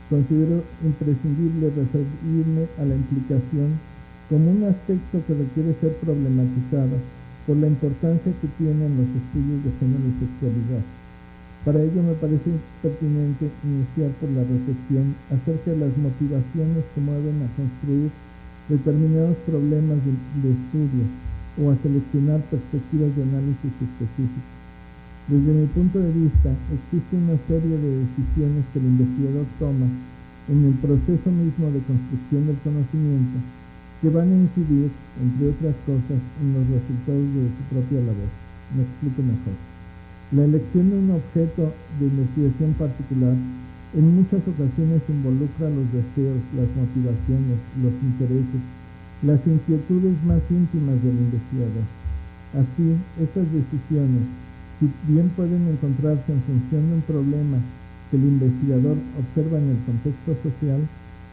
considero imprescindible referirme a la implicación como un aspecto que requiere ser problematizado por la importancia que tienen los estudios de género y sexualidad. Para ello me parece pertinente iniciar por la reflexión acerca de las motivaciones que mueven a construir determinados problemas de estudio o a seleccionar perspectivas de análisis específicas. Desde mi punto de vista, existe una serie de decisiones que el investigador toma en el proceso mismo de construcción del conocimiento que van a incidir, entre otras cosas, en los resultados de su propia labor. Me explico mejor. La elección de un objeto de investigación particular en muchas ocasiones involucra los deseos, las motivaciones, los intereses, las inquietudes más íntimas del investigador. Así, estas decisiones, si bien pueden encontrarse en función de un problema que el investigador observa en el contexto social,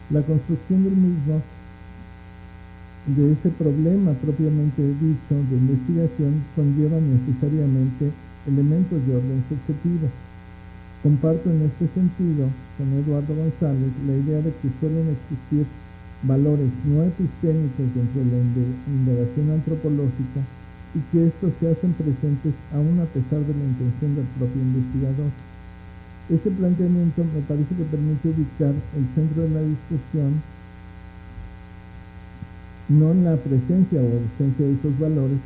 la construcción del mismo, de ese problema propiamente dicho de investigación, conlleva necesariamente elementos de orden subjetivo. Comparto en este sentido con Eduardo González la idea de que suelen existir valores no epistémicos dentro de la indagación antropológica y que estos se hacen presentes aún a pesar de la intención del propio investigador. Este planteamiento me parece que permite ubicar el centro de la discusión no en la presencia o ausencia de esos valores,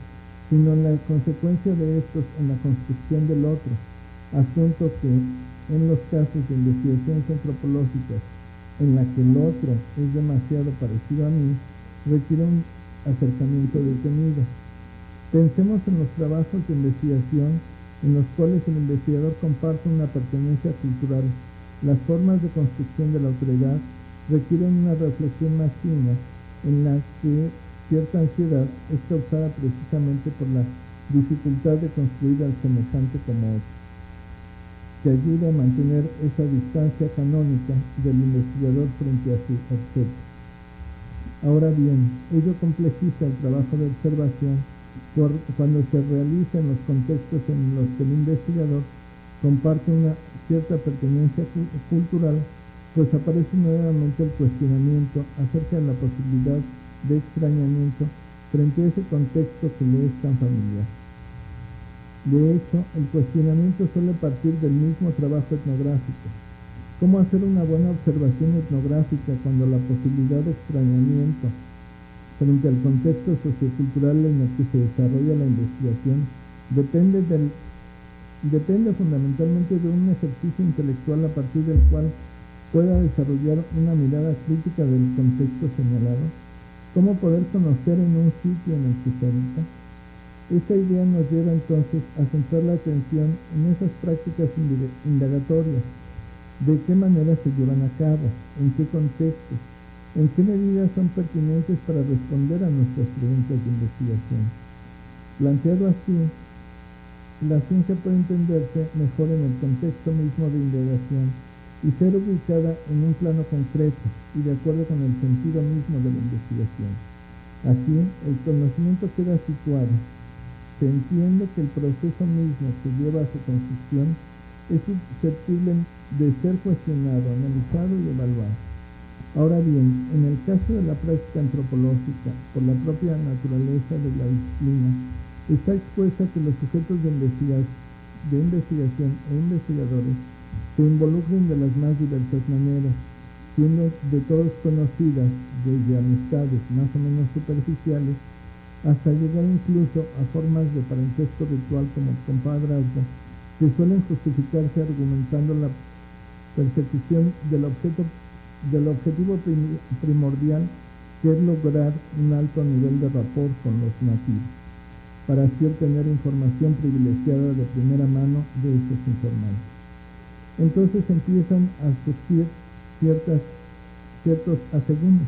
sino en la consecuencia de estos en la construcción del otro, asunto que en los casos de investigaciones antropológicas en la que el otro es demasiado parecido a mí, requiere un acercamiento detenido. Pensemos en los trabajos de investigación en los cuales el investigador comparte una pertenencia cultural. Las formas de construcción de la autoridad requieren una reflexión más fina en la que cierta ansiedad es causada precisamente por la dificultad de construir al semejante como otro, que ayude a mantener esa distancia canónica del investigador frente a su objeto. Ahora bien, ello complejiza el trabajo de observación cuando se realiza en los contextos en los que el investigador comparte una cierta pertenencia cultural, pues aparece nuevamente el cuestionamiento acerca de la posibilidad de extrañamiento frente a ese contexto que le es tan familiar. De hecho, el cuestionamiento suele partir del mismo trabajo etnográfico. ¿Cómo hacer una buena observación etnográfica cuando la posibilidad de extrañamiento frente al contexto sociocultural en el que se desarrolla la investigación depende fundamentalmente de un ejercicio intelectual a partir del cual pueda desarrollar una mirada crítica del contexto señalado? ¿Cómo poder conocer en un sitio en el que se habita? Esta idea nos lleva entonces a centrar la atención en esas prácticas indagatorias. ¿De qué manera se llevan a cabo? ¿En qué contextos? ¿En qué medidas son pertinentes para responder a nuestras preguntas de investigación? Planteado así, la ciencia puede entenderse mejor en el contexto mismo de indagación y ser ubicada en un plano concreto y de acuerdo con el sentido mismo de la investigación. Así, el conocimiento queda situado. Se entiende que el proceso mismo que lleva a su construcción es susceptible de ser cuestionado, analizado y evaluado. Ahora bien, en el caso de la práctica antropológica, por la propia naturaleza de la disciplina, está expuesta que los sujetos de investigación e investigadores se involucren de las más diversas maneras, siendo de todos conocidas, desde amistades más o menos superficiales, hasta llegar incluso a formas de parentesco ritual como el compadrazgo, que suelen justificarse argumentando la persecución del objetivo primordial, que es lograr un alto nivel de rapport con los nativos, para así obtener información privilegiada de primera mano de esos informantes. Entonces empiezan a surgir ciertos asegúnes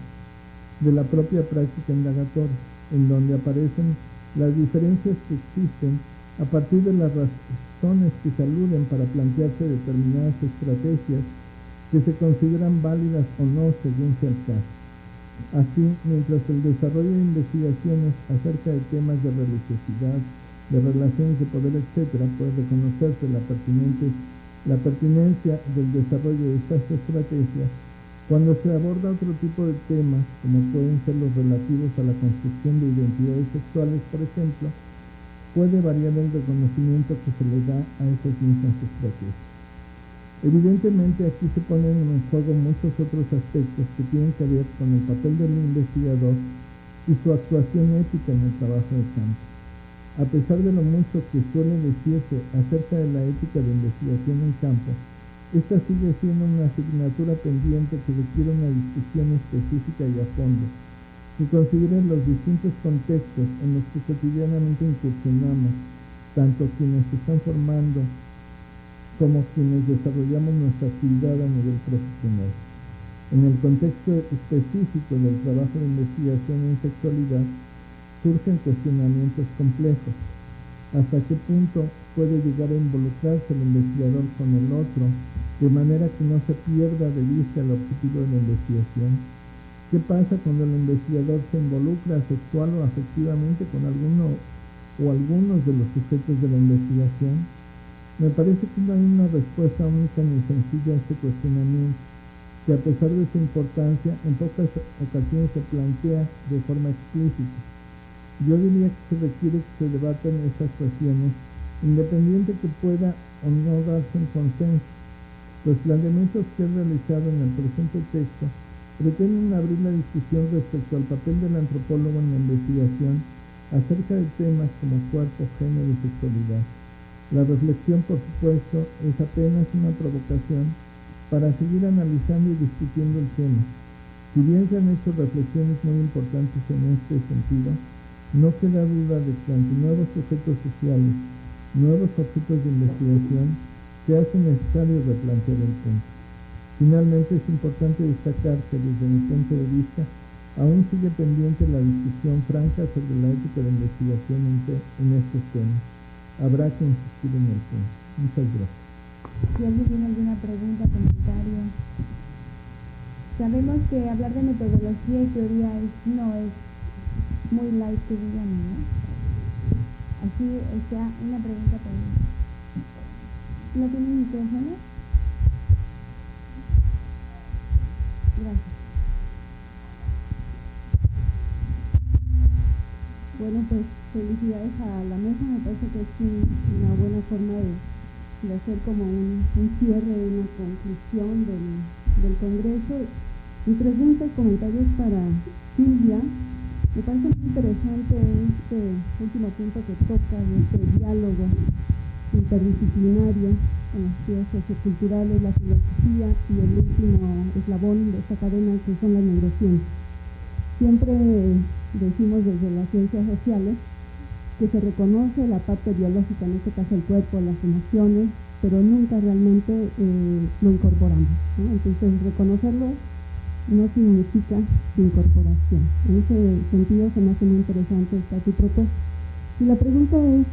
de la propia práctica indagatoria, en donde aparecen las diferencias que existen a partir de las razones que se aluden para plantearse determinadas estrategias que se consideran válidas o no según sea el caso. Así, mientras el desarrollo de investigaciones acerca de temas de religiosidad, de relaciones de poder, etc., puede reconocerse la pertinencia del desarrollo de estas estrategias, Cuando se aborda otro tipo de temas, como pueden ser los relativos a la construcción de identidades sexuales, por ejemplo, puede variar el reconocimiento que se le da a esas mismas estrategias. Evidentemente, aquí se ponen en juego muchos otros aspectos que tienen que ver con el papel del investigador y su actuación ética en el trabajo de campo. A pesar de lo mucho que suele decirse acerca de la ética de investigación en campo, esta sigue siendo una asignatura pendiente que requiere una discusión específica y a fondo, que considere los distintos contextos en los que cotidianamente incursionamos, tanto quienes se están formando como quienes desarrollamos nuestra actividad a nivel profesional. En el contexto específico del trabajo de investigación en sexualidad, surgen cuestionamientos complejos. ¿Hasta qué punto puede llegar a involucrarse el investigador con el otro, de manera que no se pierda de vista el objetivo de la investigación? ¿Qué pasa cuando el investigador se involucra sexual o afectivamente con alguno o algunos de los sujetos de la investigación? Me parece que no hay una respuesta única ni sencilla a este cuestionamiento, que a pesar de su importancia, en pocas ocasiones se plantea de forma explícita. Yo diría que se requiere que se debatan esas cuestiones, independiente que pueda o no darse un consenso. Los planteamientos que he realizado en el presente texto pretenden abrir la discusión respecto al papel del antropólogo en la investigación acerca de temas como cuerpo, género y sexualidad. La reflexión, por supuesto, es apenas una provocación para seguir analizando y discutiendo el tema. Si bien se han hecho reflexiones muy importantes en este sentido, no queda duda de que ante nuevos sujetos sociales, nuevos objetos de investigación, se hace necesario replantear el punto. Finalmente, es importante destacar que desde mi punto de vista, aún sigue pendiente la discusión franca sobre la ética de investigación en estos temas. Habrá que insistir en el punto. Muchas gracias. Si alguien tiene alguna pregunta, comentario. Sabemos que hablar de metodología y teoría no es muy light, que digamos, ¿no? Así, o sea, una pregunta también. ¿No tiene micrófono? Gracias. Bueno, pues felicidades a la mesa. Me parece que es una buena forma de hacer como un cierre, una conclusión del Congreso. Mi pregunta y comentarios para Silvia. Me parece muy interesante este último punto que toca, este diálogo interdisciplinario con las ciencias socioculturales, la filosofía y el último eslabón de esta cadena que son las neurociencias. Siempre decimos desde las ciencias sociales que se reconoce la parte biológica, en este caso el cuerpo, las emociones, pero nunca realmente lo incorporamos, ¿no? Entonces reconocerlo no significa su incorporación. En ese sentido se me hace muy interesante tu propuesta. Y la pregunta es,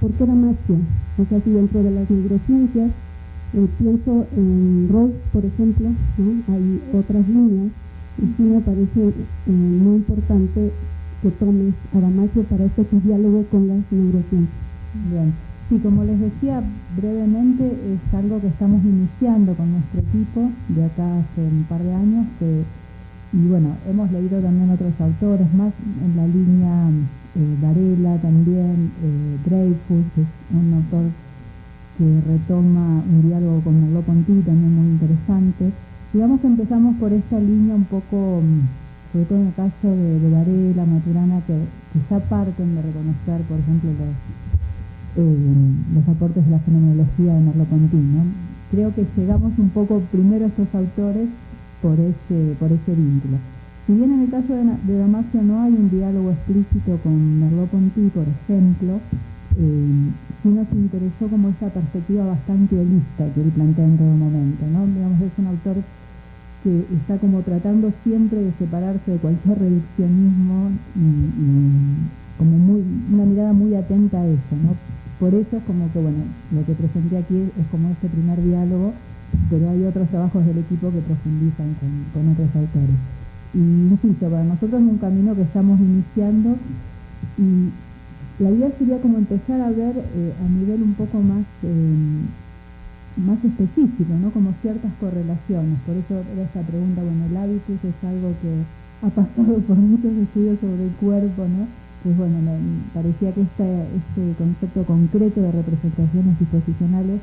¿por qué la magia? O sea, si dentro de las neurociencias, pienso en Ross, por ejemplo, ¿no? Hay otras líneas, y sí me parece muy importante que tomes a la magia para este diálogo con las neurociencias. Bien. Sí, como les decía brevemente, es algo que estamos iniciando con nuestro equipo de acá hace un par de años, y bueno, hemos leído también otros autores, más en la línea Varela también, Dreyfus, que es un autor que retoma un diálogo con Merleau-Ponty, también muy interesante. Digamos que empezamos por esta línea un poco, sobre todo en el caso de Varela, Maturana, que ya parten de reconocer, por ejemplo, los aportes de la fenomenología de Merleau-Ponty, ¿no? Creo que llegamos un poco primero a estos autores por ese vínculo. Si bien en el caso de Damasio no hay un diálogo explícito con Merleau-Ponty, por ejemplo, sí nos interesó como esa perspectiva bastante holista que él plantea en todo momento, ¿no? Digamos, es un autor que está como tratando siempre de separarse de cualquier reduccionismo y como una mirada muy atenta a eso, ¿no? Por eso es como que, bueno, lo que presenté aquí es como ese primer diálogo, pero hay otros trabajos del equipo que profundizan con otros autores. Y insisto, para nosotros es un camino que estamos iniciando y la idea sería como empezar a ver a nivel un poco más más específico, ¿no? Como ciertas correlaciones. Por eso era esta pregunta, bueno, el hábitus es algo que ha pasado por muchos estudios sobre el cuerpo, ¿no? Pues bueno, me parecía que este concepto concreto de representaciones disposicionales,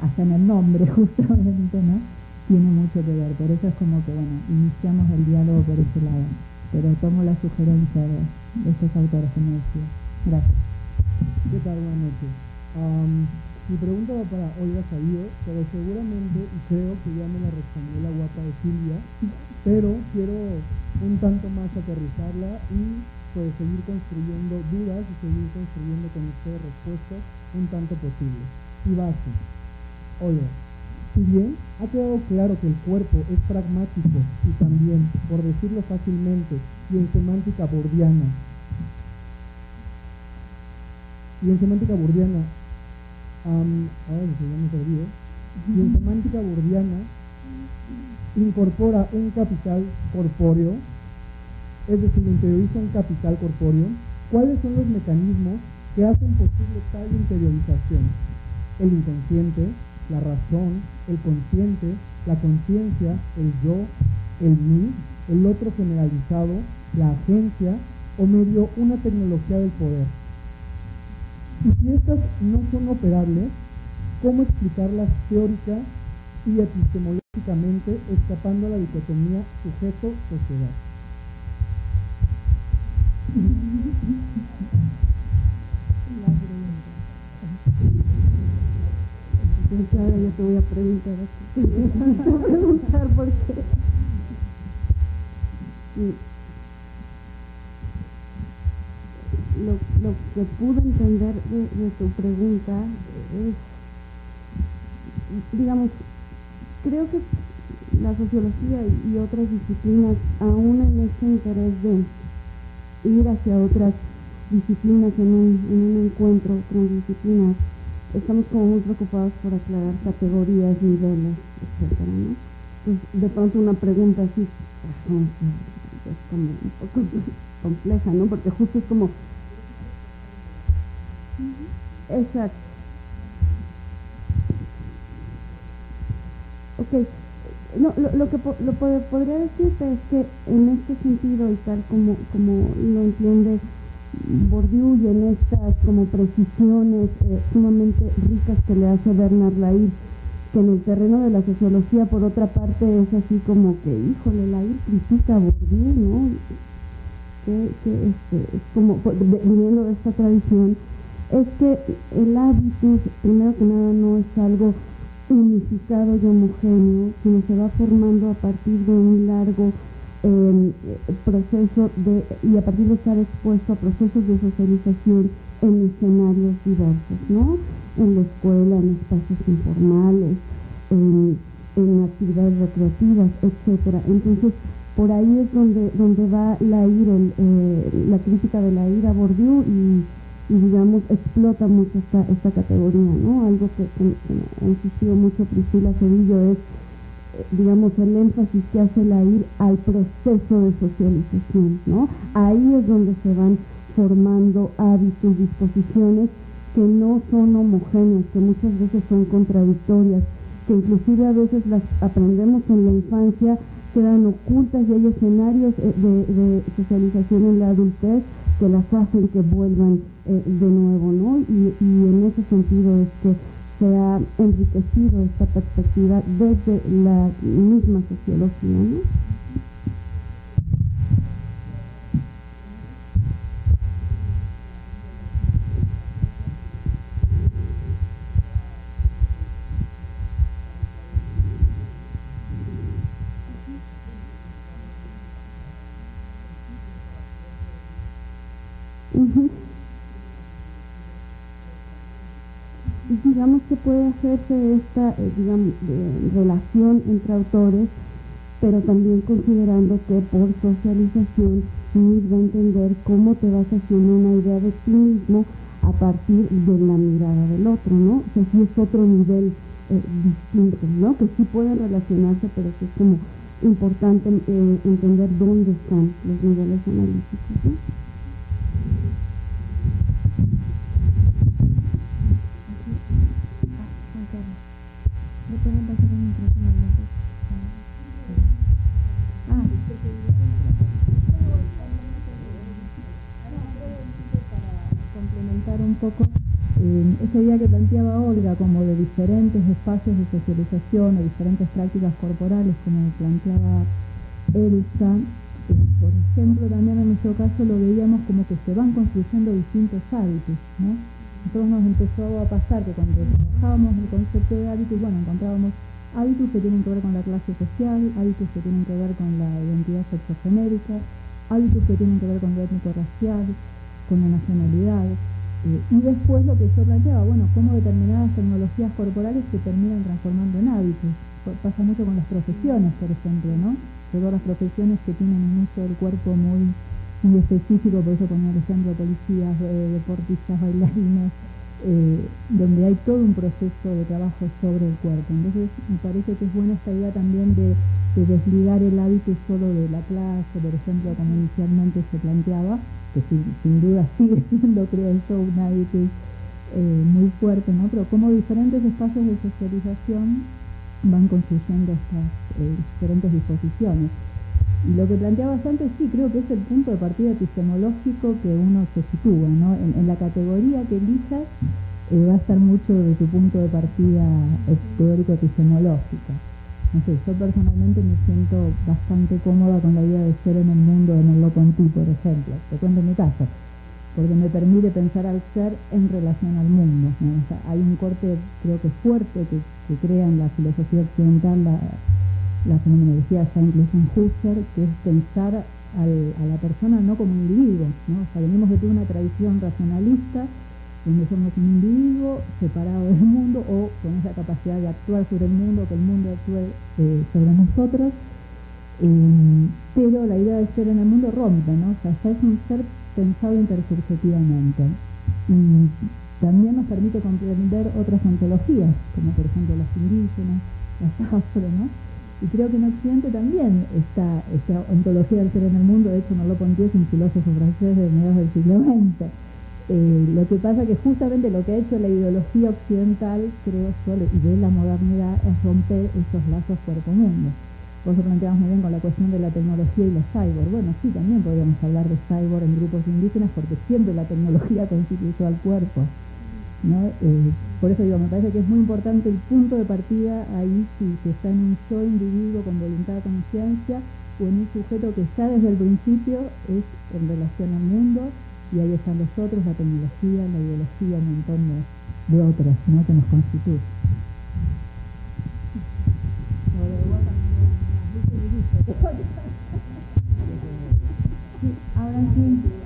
hasta en el nombre justamente, ¿no? Tiene mucho que ver. Por eso es como que, bueno, iniciamos el diálogo por ese lado. Pero tomo la sugerencia de estos autores que me decían. Gracias. ¿Qué tal? Buenas noches. Mi pregunta va para Olga Sabio, pero seguramente, y creo que ya me la respondió la guapa de Silvia, pero quiero un tanto más aterrizarla y pues seguir construyendo dudas y seguir construyendo con ustedes respuestas un tanto posible. Y base. Olga, si bien ha quedado claro que el cuerpo es pragmático y también, por decirlo fácilmente, y en semántica bordiana, ahora se ya me perdió, y en semántica bordiana incorpora un capital corpóreo, es decir, interioriza un capital corpóreo. ¿Cuáles son los mecanismos que hacen posible tal interiorización? El inconsciente, la razón, el consciente, la conciencia, el yo, el mí, el otro generalizado, la agencia o medio una tecnología del poder. Y si estas no son operables, ¿cómo explicarlas teórica y epistemológicamente, escapando a la dicotomía sujeto-sociedad? Entonces ahora yo te voy a preguntar a ti. Te voy a preguntar por qué. Lo que pude entender de tu pregunta es, digamos, creo que la sociología y otras disciplinas, aún en este interés de ir hacia otras disciplinas en un encuentro transdisciplinar, estamos como muy preocupados por aclarar categorías, niveles, etcétera, ¿no? Entonces, de pronto una pregunta así es como un poco compleja, ¿no? Porque justo es como... Exacto. Ok. No, lo que podría decirte es que en este sentido, y tal como lo entiende Bourdieu, y en estas como precisiones sumamente ricas que le hace Bernard Lahire, que en el terreno de la sociología, por otra parte, es así como que, híjole, Lahire critica a Bourdieu, ¿no? Que es como, viniendo de esta tradición, es que el hábitus, primero que nada, no es algo unificado y homogéneo, sino se va formando a partir de un largo proceso y a partir de estar expuesto a procesos de socialización en escenarios diversos, ¿no? En la escuela, en espacios informales, en actividades recreativas, etcétera. Entonces, por ahí es donde va la crítica de Lahire a Bourdieu y digamos, explota mucho esta categoría, ¿no? Algo que ha insistido mucho Priscila Cedillo es, digamos, el énfasis que hace Lahire al proceso de socialización, ¿no? Ahí es donde se van formando hábitos, disposiciones que no son homogéneas, que muchas veces son contradictorias, que inclusive a veces las aprendemos en la infancia, quedan ocultas y hay escenarios de socialización en la adultez que las hacen que vuelvan de nuevo, ¿no? Y en ese sentido es que se ha enriquecido esta perspectiva desde la misma sociología, ¿no? Digamos que puede hacerse esta relación entre autores, pero también considerando que por socialización Smith va a entender cómo te vas haciendo una idea de ti mismo a partir de la mirada del otro, ¿no? O sea, sí es otro nivel distinto, ¿no? Que sí pueden relacionarse, pero sí es como importante entender dónde están los niveles analíticos, ¿no? ¿Le pueden pasar el micrófono lento? Ah, para complementar un poco esa idea que planteaba Olga, como de diferentes espacios de socialización o diferentes prácticas corporales, como planteaba Elsa. Por ejemplo, también en nuestro caso lo veíamos como que se van construyendo distintos hábitos, ¿no? Entonces nos empezó a pasar que cuando trabajábamos el concepto de hábitos, bueno, encontrábamos hábitos que tienen que ver con la clase social, hábitos que tienen que ver con la identidad sexogenérica, hábitos que tienen que ver con lo étnico-racial, con la nacionalidad. Y después lo que yo planteaba, bueno, cómo determinadas tecnologías corporales se terminan transformando en hábitos. Pasa mucho con las profesiones, por ejemplo, ¿no? Todas las profesiones que tienen un uso del cuerpo muy específico, por eso ponía el ejemplo policías, deportistas, bailarines, donde hay todo un proceso de trabajo sobre el cuerpo. Entonces me parece que es buena esta idea también de desligar el hábito solo de la clase, por ejemplo, como inicialmente se planteaba, que sin duda sigue siendo, creo yo, un hábito muy fuerte, ¿no? Pero como diferentes espacios de socialización van construyendo estas diferentes disposiciones. Y lo que planteabas antes, sí, creo que es el punto de partida epistemológico que uno se sitúa, ¿no? En la categoría que elijas va a estar mucho de tu punto de partida teórico-epistemológico. No sé, yo personalmente me siento bastante cómoda con la idea de ser en el mundo de Merleau-Ponty, por ejemplo. Te cuento mi caso, porque me permite pensar al ser en relación al mundo, ¿no? O sea, hay un corte, creo que fuerte, que crea en la filosofía occidental la fenomenología ya incluso en Husserl, que es pensar a la persona no como un individuo, ¿no? O sea, venimos de toda una tradición racionalista, donde somos un individuo separado del mundo o con esa capacidad de actuar sobre el mundo, que el mundo actúe sobre nosotros, pero la idea de ser en el mundo rompe, ¿no? O sea, ya es un ser pensado intersubjetivamente. También nos permite comprender otras ontologías, como por ejemplo las indígenas, las afro, ¿no? Y creo que en Occidente también está esta ontología del ser en el mundo. De hecho, Merleau-Ponty es un filósofo francés de mediados del siglo XX. Lo que pasa que justamente lo que ha hecho la ideología occidental, creo yo, y de la modernidad, es romper esos lazos cuerpo-mundo. Por eso planteamos muy bien con la cuestión de la tecnología y los cyborg. Bueno, sí, también podríamos hablar de cyborg en grupos indígenas, porque siempre la tecnología constituyó al cuerpo, ¿no? Por eso digo, me parece que es muy importante el punto de partida ahí, si se está en un yo individuo con voluntad de conciencia o en un sujeto que ya desde el principio es en relación al mundo, y ahí están los otros, la tecnología, la ideología, un montón de otros, ¿no? Que nos constituyen.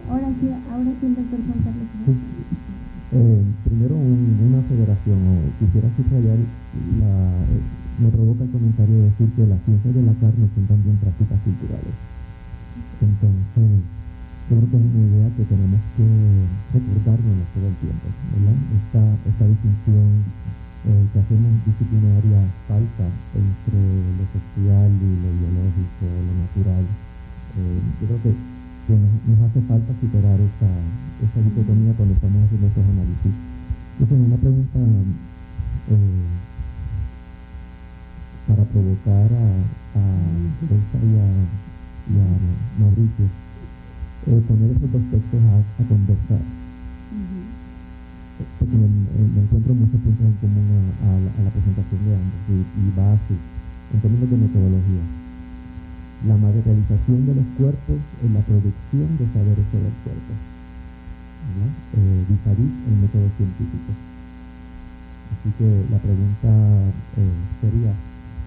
Ahora sí el doctor Juan Carlos. Primero una federación, o quisiera subrayar, me provoca el comentario de decir que las ciencias de la carne son también prácticas culturales. Entonces, yo creo que es una idea que tenemos que recordarnos todo el tiempo, ¿verdad? Esta distinción que hacemos disciplinaria falsa entre lo social y lo biológico, lo natural. Yo creo que nos hace falta superar esa dicotomía cuando estamos haciendo estos análisis. Entonces, una pregunta para provocar a Elsa y a Mauricio, poner esos dos textos a conversar. Porque me encuentro muchos puntos en común a la presentación de ambos y base en términos de metodología. La materialización de los cuerpos en la producción de saberes sobre el cuerpo, vis-a-vis el método científico. Así que la pregunta sería,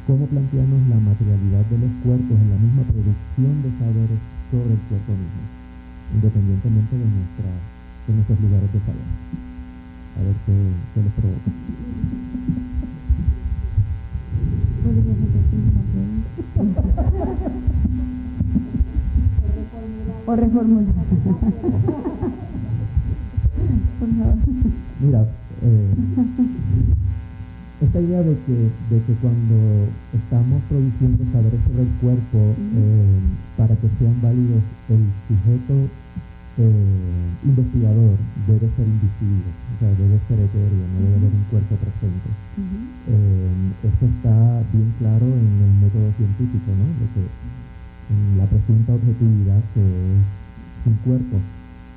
¿cómo plantearnos la materialidad de los cuerpos en la misma producción de saberes sobre el cuerpo mismo, independientemente de nuestros lugares de saber? A ver qué les provoca. O reformular. Por favor. Mira, esta idea de que cuando estamos produciendo saberes sobre el cuerpo, para que sean válidos, el sujeto investigador debe ser invisible, o sea, debe ser etéreo, no debe haber un cuerpo presente. esto está bien claro en el método científico, ¿no? De que la presunta objetividad que es un cuerpo.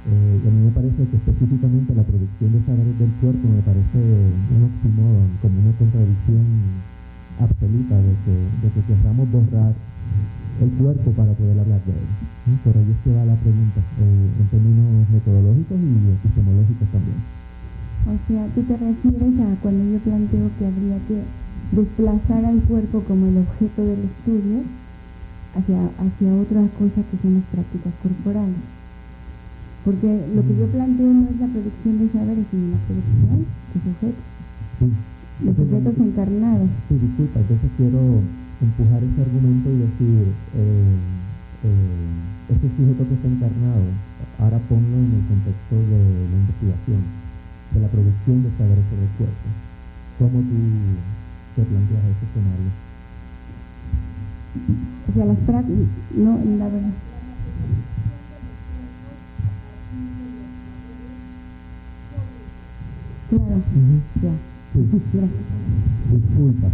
Y a mí me parece que específicamente la producción de saberes del cuerpo me parece un oxímoron, como una contradicción absoluta de que queramos borrar el cuerpo para poder hablar de él. ¿Sí? Por ello es que va la pregunta, en términos metodológicos y epistemológicos también. O sea, tú te refieres a cuando yo planteo que habría que desplazar al cuerpo como el objeto del estudio hacia otra cosa que son las prácticas corporales. Porque lo que yo planteo no es la producción de saberes, sino la producción de sujetos. Sí. De sujetos encarnados. Sí, disculpa, entonces quiero empujar ese argumento y decir, ese sujeto que está encarnado, ahora ponlo en el contexto de la investigación, de la producción de saberes sobre el cuerpo. ¿Cómo tú te planteas ese escenario? O sea, las prácticas, no, la verdad. Claro, ya. Sí. Gracias. Disculpa.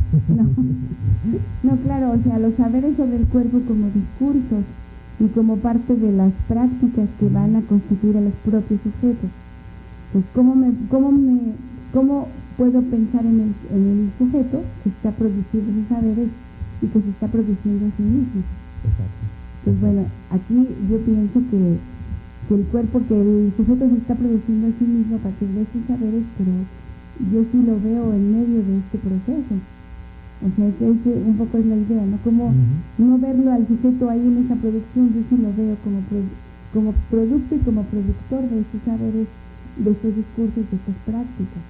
No, claro, o sea, los saberes sobre el cuerpo como discursos y como parte de las prácticas que van a constituir a los propios sujetos. Pues, ¿cómo puedo pensar en el sujeto que está produciendo sus saberes y que se está produciendo a sí mismo? Exacto. Pues bueno, aquí yo pienso que el cuerpo, que el sujeto se está produciendo a sí mismo a partir de sus saberes, pero yo sí lo veo en medio de este proceso. O sea, un poco es la idea, ¿no? Como no verlo al sujeto ahí en esa producción, yo sí lo veo como producto y como productor de estos saberes, de estos discursos, de estas prácticas.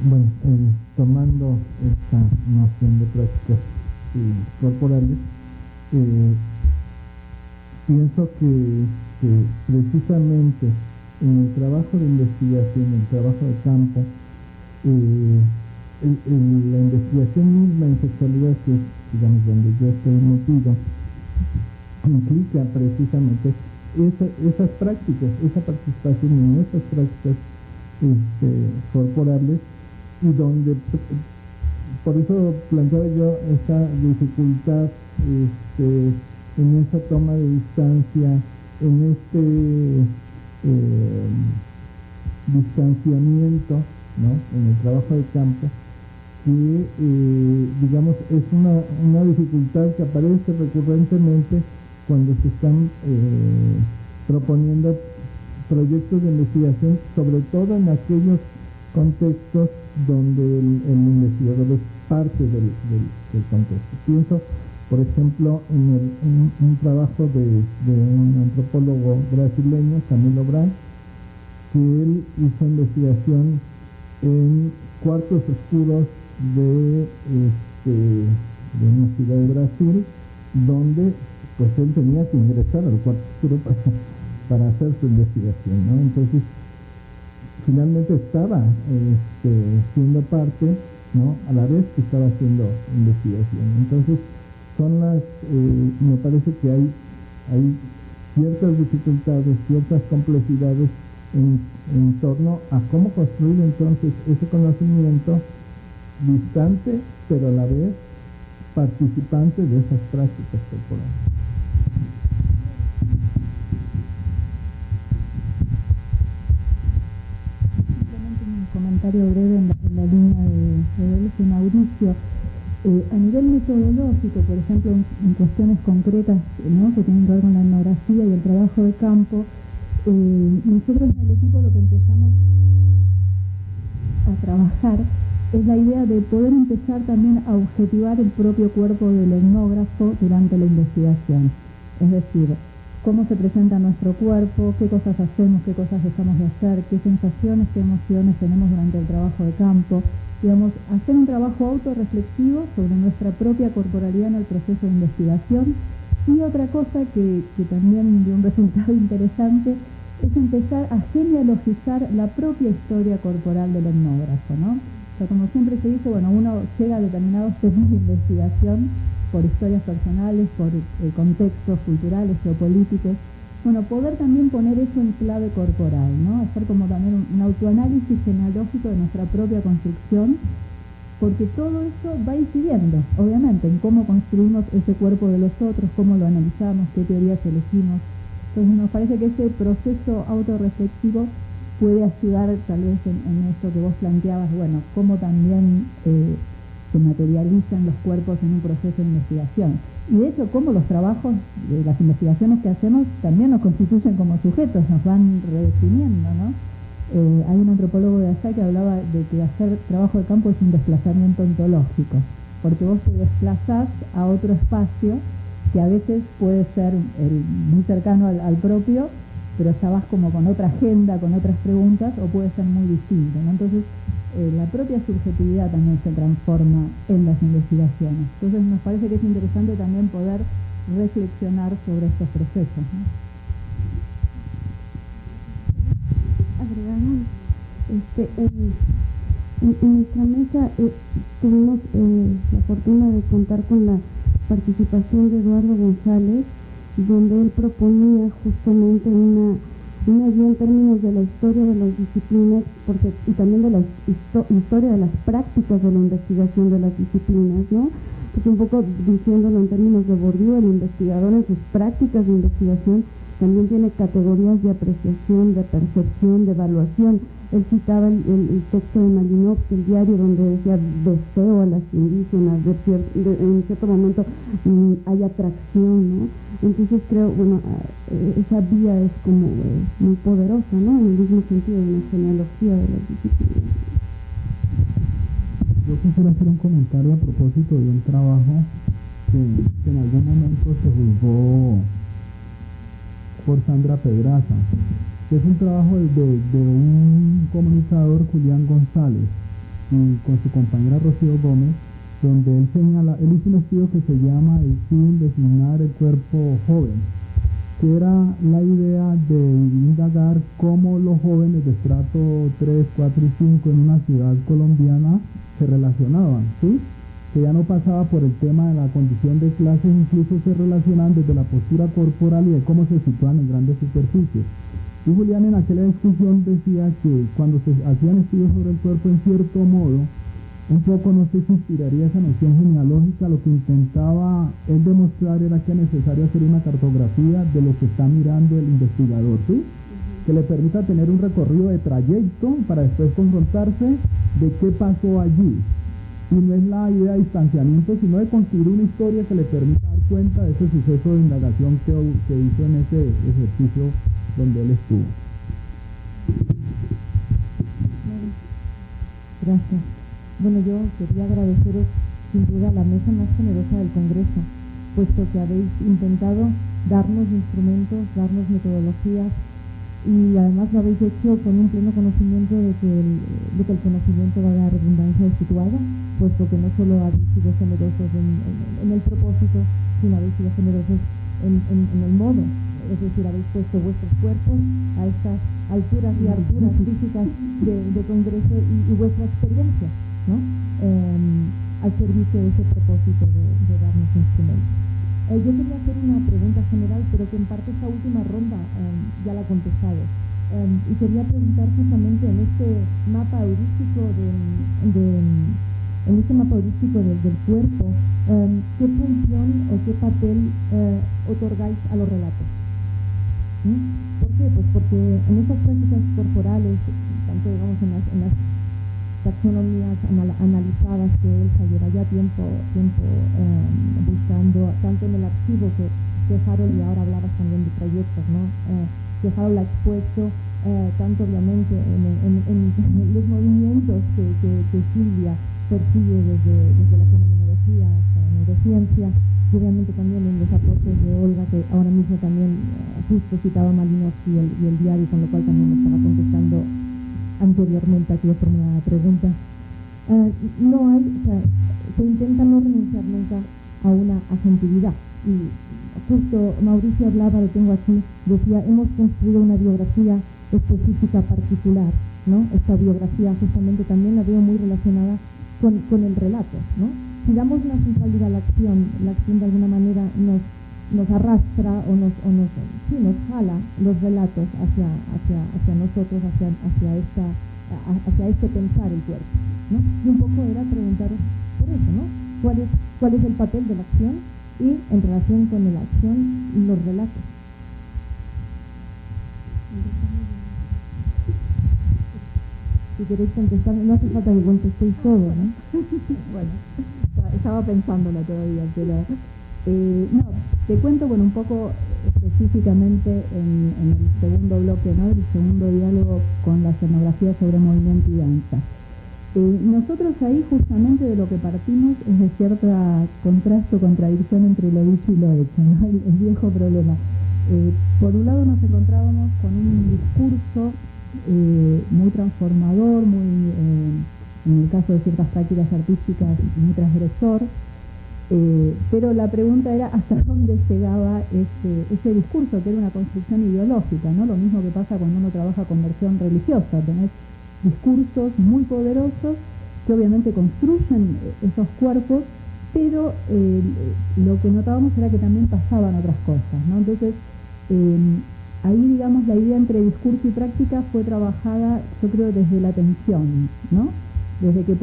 Bueno, tomando esta noción de prácticas corporales, pienso que precisamente en el trabajo de investigación, en el trabajo de campo, la investigación misma en sexualidad, que es, digamos, donde yo estoy metido, implica precisamente esas prácticas, esa participación en esas prácticas corporales, y donde, por eso planteaba yo esa dificultad en esa toma de distancia, en este distanciamiento, ¿no?, en el trabajo de campo, que digamos es una dificultad que aparece recurrentemente cuando se están proponiendo proyectos de investigación, sobre todo en aquellos contextos donde el investigador es parte del contexto. Pienso, por ejemplo, en un trabajo de un antropólogo brasileño, Camilo Braz, que él hizo investigación en cuartos oscuros de una ciudad de Brasil, donde pues él tenía que ingresar al cuarto oscuro para hacer su investigación, ¿no? Entonces, finalmente estaba siendo parte, ¿no?, a la vez que estaba haciendo investigación. Entonces, me parece que hay ciertas dificultades, ciertas complejidades en torno a cómo construir entonces ese conocimiento distante, pero a la vez participante de esas prácticas corporales. Simplemente un comentario breve en la línea de Mauricio. A nivel metodológico, por ejemplo, en cuestiones concretas, ¿no?, que tienen que ver con la etnografía y el trabajo de campo, nosotros en el equipo lo que empezamos a trabajar es la idea de poder empezar también a objetivar el propio cuerpo del etnógrafo durante la investigación. Es decir, cómo se presenta nuestro cuerpo, qué cosas hacemos, qué cosas dejamos de hacer, qué sensaciones, qué emociones tenemos durante el trabajo de campo. Digamos, hacer un trabajo autorreflexivo sobre nuestra propia corporalidad en el proceso de investigación. Y otra cosa que también dio un resultado interesante es empezar a genealogizar la propia historia corporal del etnógrafo, ¿no? O sea, como siempre se dice, bueno, uno llega a determinados temas de investigación por historias personales, por contextos culturales, geopolíticos, Bueno, poder también poner eso en clave corporal, ¿no? Hacer como también un autoanálisis genealógico de nuestra propia construcción, porque todo eso va incidiendo, obviamente, en cómo construimos ese cuerpo de los otros, cómo lo analizamos, qué teorías elegimos. Entonces nos parece que ese proceso autorreflexivo puede ayudar tal vez en esto que vos planteabas, bueno, cómo también se materializan los cuerpos en un proceso de investigación. Y de hecho, cómo los trabajos, las investigaciones que hacemos también nos constituyen como sujetos, nos van redefiniendo, ¿no? Hay un antropólogo de allá que hablaba de que hacer trabajo de campo es un desplazamiento ontológico, porque vos te desplazás a otro espacio que a veces puede ser muy cercano al propio, pero ya vas como con otra agenda, con otras preguntas, o puede ser muy distinto, ¿no? Entonces, la propia subjetividad también se transforma en las investigaciones. Entonces, nos parece que es interesante también poder reflexionar sobre estos procesos, ¿no? Agregamos, en nuestra mesa tuvimos la fortuna de contar con la participación de Eduardo González, donde él proponía justamente una guía en términos de la historia de las disciplinas y también de la historia de las prácticas de la investigación de las disciplinas, ¿no? Porque un poco diciéndolo en términos de Bourdieu, el investigador en sus prácticas de investigación también tiene categorías de apreciación, de percepción, de evaluación. Él citaba el texto de Malinowski, el diario, donde decía deseo a las indígenas, en cierto momento hay atracción, ¿no? Entonces creo, bueno, esa vía es como muy poderosa, ¿no? En el mismo sentido de una genealogía de las disciplinas. Yo quisiera hacer un comentario a propósito de un trabajo que en algún momento se juzgó por Sandra Pedraza, que es un trabajo de un comunicador, Julián González, y con su compañera Rocío Gómez, donde él hizo un estudio que se llama el fin designar el cuerpo joven, que era la idea de indagar cómo los jóvenes de estrato 3, 4 y 5 en una ciudad colombiana se relacionaban, ¿sí? Que ya no pasaba por el tema de la condición de clases, incluso se relacionaban desde la postura corporal y de cómo se sitúan en grandes superficies. Y Julián en aquella discusión decía que cuando se hacían estudios sobre el cuerpo, en cierto modo, un poco no sé si inspiraría esa noción genealógica, lo que intentaba él demostrar era que es necesario hacer una cartografía de lo que está mirando el investigador, ¿sí? Que le permita tener un recorrido de trayecto para después confrontarse de qué pasó allí. Y no es la idea de distanciamiento, sino de construir una historia que le permita dar cuenta de ese suceso de indagación que hizo en ese ejercicio donde él estuvo. Gracias. Bueno, yo quería agradeceros sin duda la mesa más generosa del Congreso, puesto que habéis intentado darnos instrumentos, darnos metodologías, y además lo habéis hecho con un pleno conocimiento de que el conocimiento va a dar redundancia situada, puesto que no solo habéis sido generosos en el propósito, sino habéis sido generosos en el modo, es decir, habéis puesto vuestros cuerpos a estas alturas y alturas físicas de Congreso y vuestra experiencia, ¿no? Al servicio de ese propósito de darnos instrumentos. Yo quería hacer una pregunta general, pero que en parte esta última ronda ya la ha contestado. Y quería preguntar justamente en este mapa heurístico del cuerpo, ¿qué función o qué papel otorgáis a los relatos? ¿Por qué? Pues porque en estas prácticas corporales, tanto digamos en las taxonomías analizadas que Elsa lleva ya tiempo buscando, tanto en el archivo que Harold, y ahora hablabas también de proyectos, ¿no? Que Harold ha expuesto, tanto obviamente en los movimientos que Silvia persigue desde la fenomenología hasta la neurociencia, y obviamente también en los aportes de Olga, que ahora mismo también justo citaba Malinowski y el diario, con lo cual también me estaba contestando anteriormente aquí formulada la pregunta. Se intenta no renunciar nunca a una agentividad, y justo Mauricio hablaba, lo tengo aquí, decía, hemos construido una biografía específica particular, ¿no? Esta biografía justamente también la veo muy relacionada con el relato, ¿no? Si damos una centralidad a la acción de alguna manera nos nos arrastra o nos jala los relatos hacia nosotros, hacia este pensar el cuerpo, ¿no? Y un poco era preguntaros por eso, ¿no? ¿Cuál es el papel de la acción y en relación con la acción los relatos? Si queréis contestar, no hace falta que contestéis todo, ¿no? Bueno, estaba pensándolo todavía, pero no, te cuento un poco específicamente en el segundo bloque, ¿no? El segundo diálogo con la escenografía sobre movimiento y danza. Nosotros ahí justamente de lo que partimos es de cierta contraste o contradicción entre lo dicho y lo hecho, ¿no? El viejo problema. Por un lado nos encontrábamos con un discurso muy transformador, muy, en el caso de ciertas prácticas artísticas, muy transgresor, pero la pregunta era hasta dónde llegaba ese discurso, que era una construcción ideológica, ¿no? Lo mismo que pasa cuando uno trabaja con versión religiosa, tenés discursos muy poderosos que obviamente construyen esos cuerpos, pero lo que notábamos era que también pasaban otras cosas, ¿no? Entonces, ahí, digamos, la idea entre discurso y práctica fue trabajada, yo creo, desde la tensión, ¿no? Desde que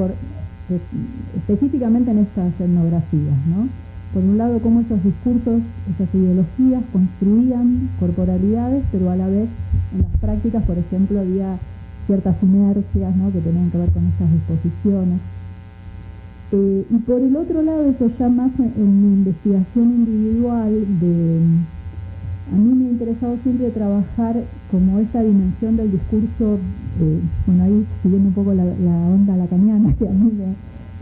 específicamente en estas etnografías, ¿no? Por un lado, cómo esos discursos, esas ideologías construían corporalidades, pero a la vez en las prácticas, por ejemplo, había ciertas inercias, ¿no? Que tenían que ver con estas disposiciones. Y por el otro lado, eso ya más en mi investigación individual a mí me ha interesado siempre trabajar como esa dimensión del discurso, bueno, ahí siguiendo un poco la onda lacaniana, que a mí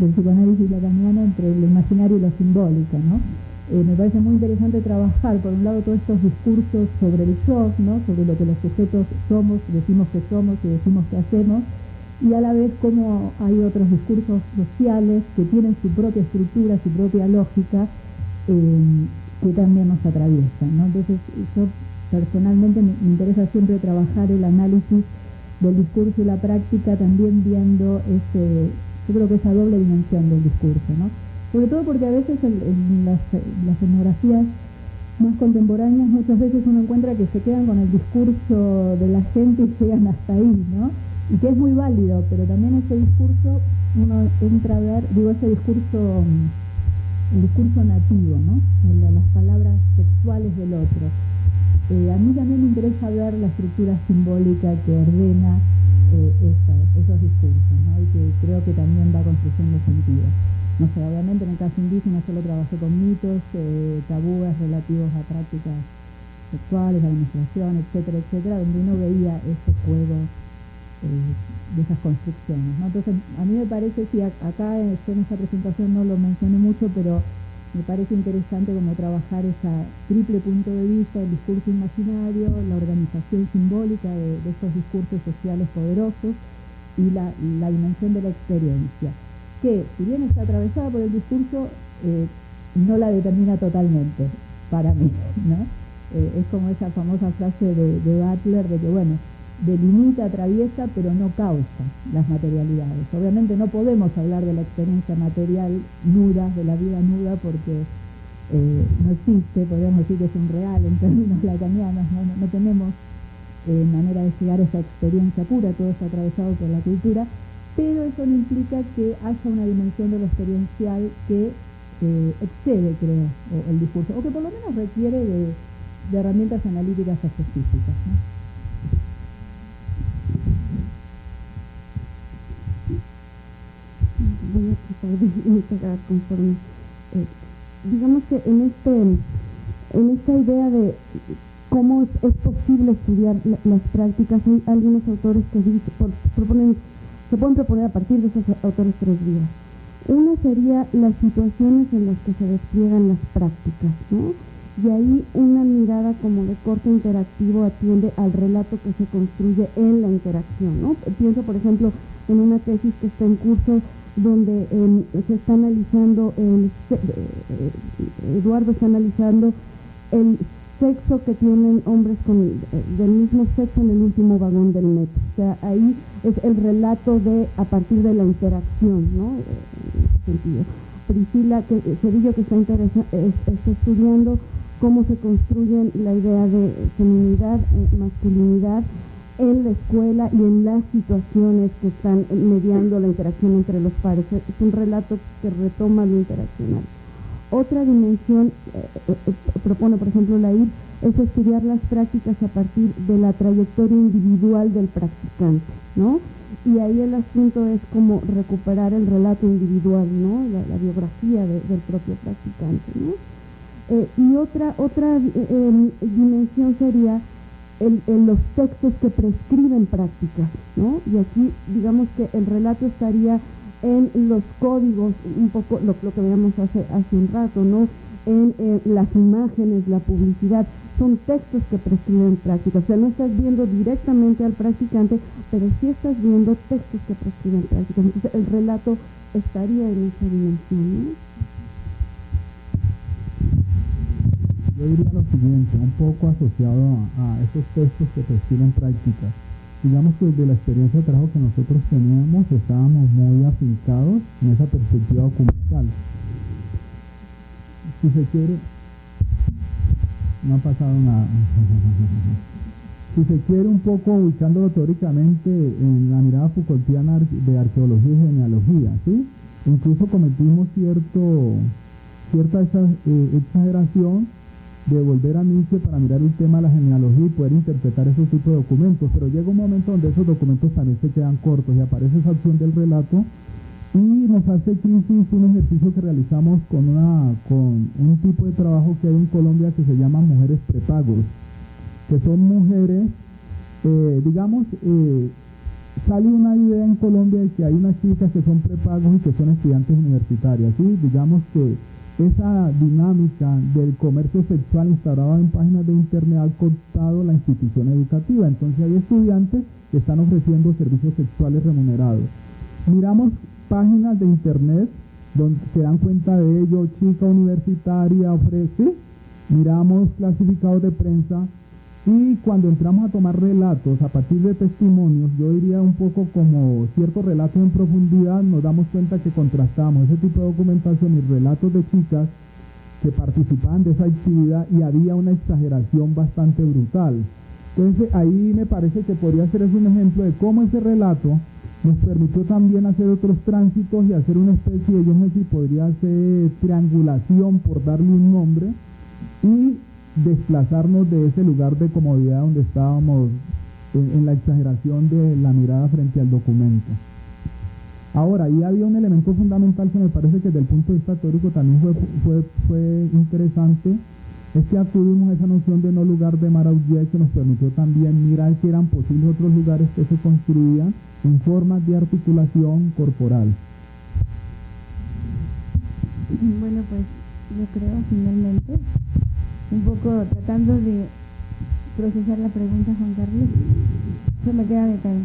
del psicoanálisis lacaniano, entre lo imaginario y lo simbólico, ¿no? Me parece muy interesante trabajar, por un lado, todos estos discursos sobre el yo, ¿no? Sobre lo que los sujetos somos, decimos que somos y decimos que hacemos, y a la vez cómo hay otros discursos sociales que tienen su propia estructura, su propia lógica, que también nos atraviesan, ¿no? Entonces, yo personalmente me interesa siempre trabajar el análisis del discurso y la práctica, también viendo yo creo que esa doble dimensión del discurso, ¿no? Sobre todo porque a veces en las etnografías más contemporáneas muchas veces uno encuentra que se quedan con el discurso de la gente y llegan hasta ahí, ¿no? Y que es muy válido, pero también ese discurso, uno entra a ver, ese discurso, el discurso nativo, ¿no? Las palabras sexuales del otro. A mí también me interesa ver la estructura simbólica que ordena esos discursos, ¿no? Y que creo que también va construyendo sentido. No sé, obviamente en el caso indígena solo trabajé con mitos, tabúes relativos a prácticas sexuales, a la menstruación, etcétera, etcétera, donde uno veía ese juego de esas construcciones, ¿no? Entonces, a mí me parece, sí, acá en esta presentación no lo mencioné mucho, pero me parece interesante como trabajar ese triple punto de vista, el discurso imaginario, la organización simbólica de estos discursos sociales poderosos y la dimensión de la experiencia, que si bien está atravesada por el discurso, no la determina totalmente para mí, ¿no? Es como esa famosa frase de Butler de que, bueno, delimita, atraviesa, pero no causa las materialidades. Obviamente no podemos hablar de la experiencia material nuda, de la vida nuda, porque no existe, podríamos decir que es un real en términos lacanianos, no tenemos manera de llegar a esa experiencia pura, todo está atravesado por la cultura, pero eso no implica que haya una dimensión de lo experiencial que excede, creo, el discurso, o que por lo menos requiere de herramientas analíticas específicas, ¿no? Voy a tratar de integrar conforme. Digamos que en esta idea de cómo es posible estudiar las prácticas, hay algunos autores que se pueden proponer a partir de esos autores 3 vías. Una sería las situaciones en las que se despliegan las prácticas, ¿no? Y ahí una mirada como de corte interactivo atiende al relato que se construye en la interacción, ¿no? Pienso, por ejemplo, en una tesis que está en curso donde se está analizando, Eduardo está analizando el sexo que tienen hombres del mismo sexo en el último vagón del metro. O sea, ahí es el relato a partir de la interacción, ¿no? En ese sentido. Priscila Cedillo, que está estudiando cómo se construye la idea de feminidad, masculinidad en la escuela y en las situaciones que están mediando la interacción entre los pares. Es un relato que retoma lo interaccional. Otra dimensión, propone por ejemplo la IB, es estudiar las prácticas a partir de la trayectoria individual del practicante, ¿no? Y ahí el asunto es como recuperar el relato individual, ¿no? La biografía del propio practicante, ¿no? Y otra dimensión sería los textos que prescriben prácticas, ¿no? Y aquí digamos que el relato estaría en los códigos, un poco lo que veíamos hace un rato, ¿no? En las imágenes, la publicidad, son textos que prescriben prácticas. O sea, no estás viendo directamente al practicante, pero sí estás viendo textos que prescriben prácticas. Entonces el relato estaría en esa dimensión, ¿no? Yo diría lo siguiente, un poco asociado a esos textos que prescriben prácticas. Digamos que desde la experiencia de trabajo que nosotros teníamos, estábamos muy afincados en esa perspectiva documental. Si se quiere, no ha pasado nada. Si se quiere, un poco ubicándolo teóricamente en la mirada Foucaultiana de arqueología y genealogía, ¿sí? Incluso cometimos cierta exageración de volver a Nietzsche para mirar el tema de la genealogía y poder interpretar esos tipos de documentos, pero llega un momento donde esos documentos también se quedan cortos y aparece esa opción del relato y nos hace crisis un ejercicio que realizamos con un tipo de trabajo que hay en Colombia que se llama mujeres prepagos, que son mujeres, sale una idea en Colombia de que hay unas chicas que son prepagos y que son estudiantes universitarias, ¿sí? Digamos que esa dinámica del comercio sexual instaurado en páginas de internet ha cooptado la institución educativa. Entonces hay estudiantes que están ofreciendo servicios sexuales remunerados. Miramos páginas de internet donde se dan cuenta de ello, chica universitaria ofrece, miramos clasificados de prensa y cuando entramos a tomar relatos a partir de testimonios, yo diría un poco como ciertos relatos en profundidad, nos damos cuenta que contrastamos ese tipo de documentación y relatos de chicas que participaban de esa actividad y había una exageración bastante brutal. Entonces ahí me parece que podría ser un ejemplo de cómo ese relato nos permitió también hacer otros tránsitos y hacer una especie de, yo no sé si podría ser triangulación por darle un nombre y desplazarnos de ese lugar de comodidad donde estábamos en la exageración de la mirada frente al documento. Ahora, ahí había un elemento fundamental que me parece que desde el punto de vista teórico también fue interesante, es que acudimos a esa noción de no lugar de Maraudier que nos permitió también mirar que eran posibles otros lugares que se construían en formas de articulación corporal. Bueno, pues yo creo finalmente, un poco tratando de procesar la pregunta, Juan Carlos, eso me queda de cara.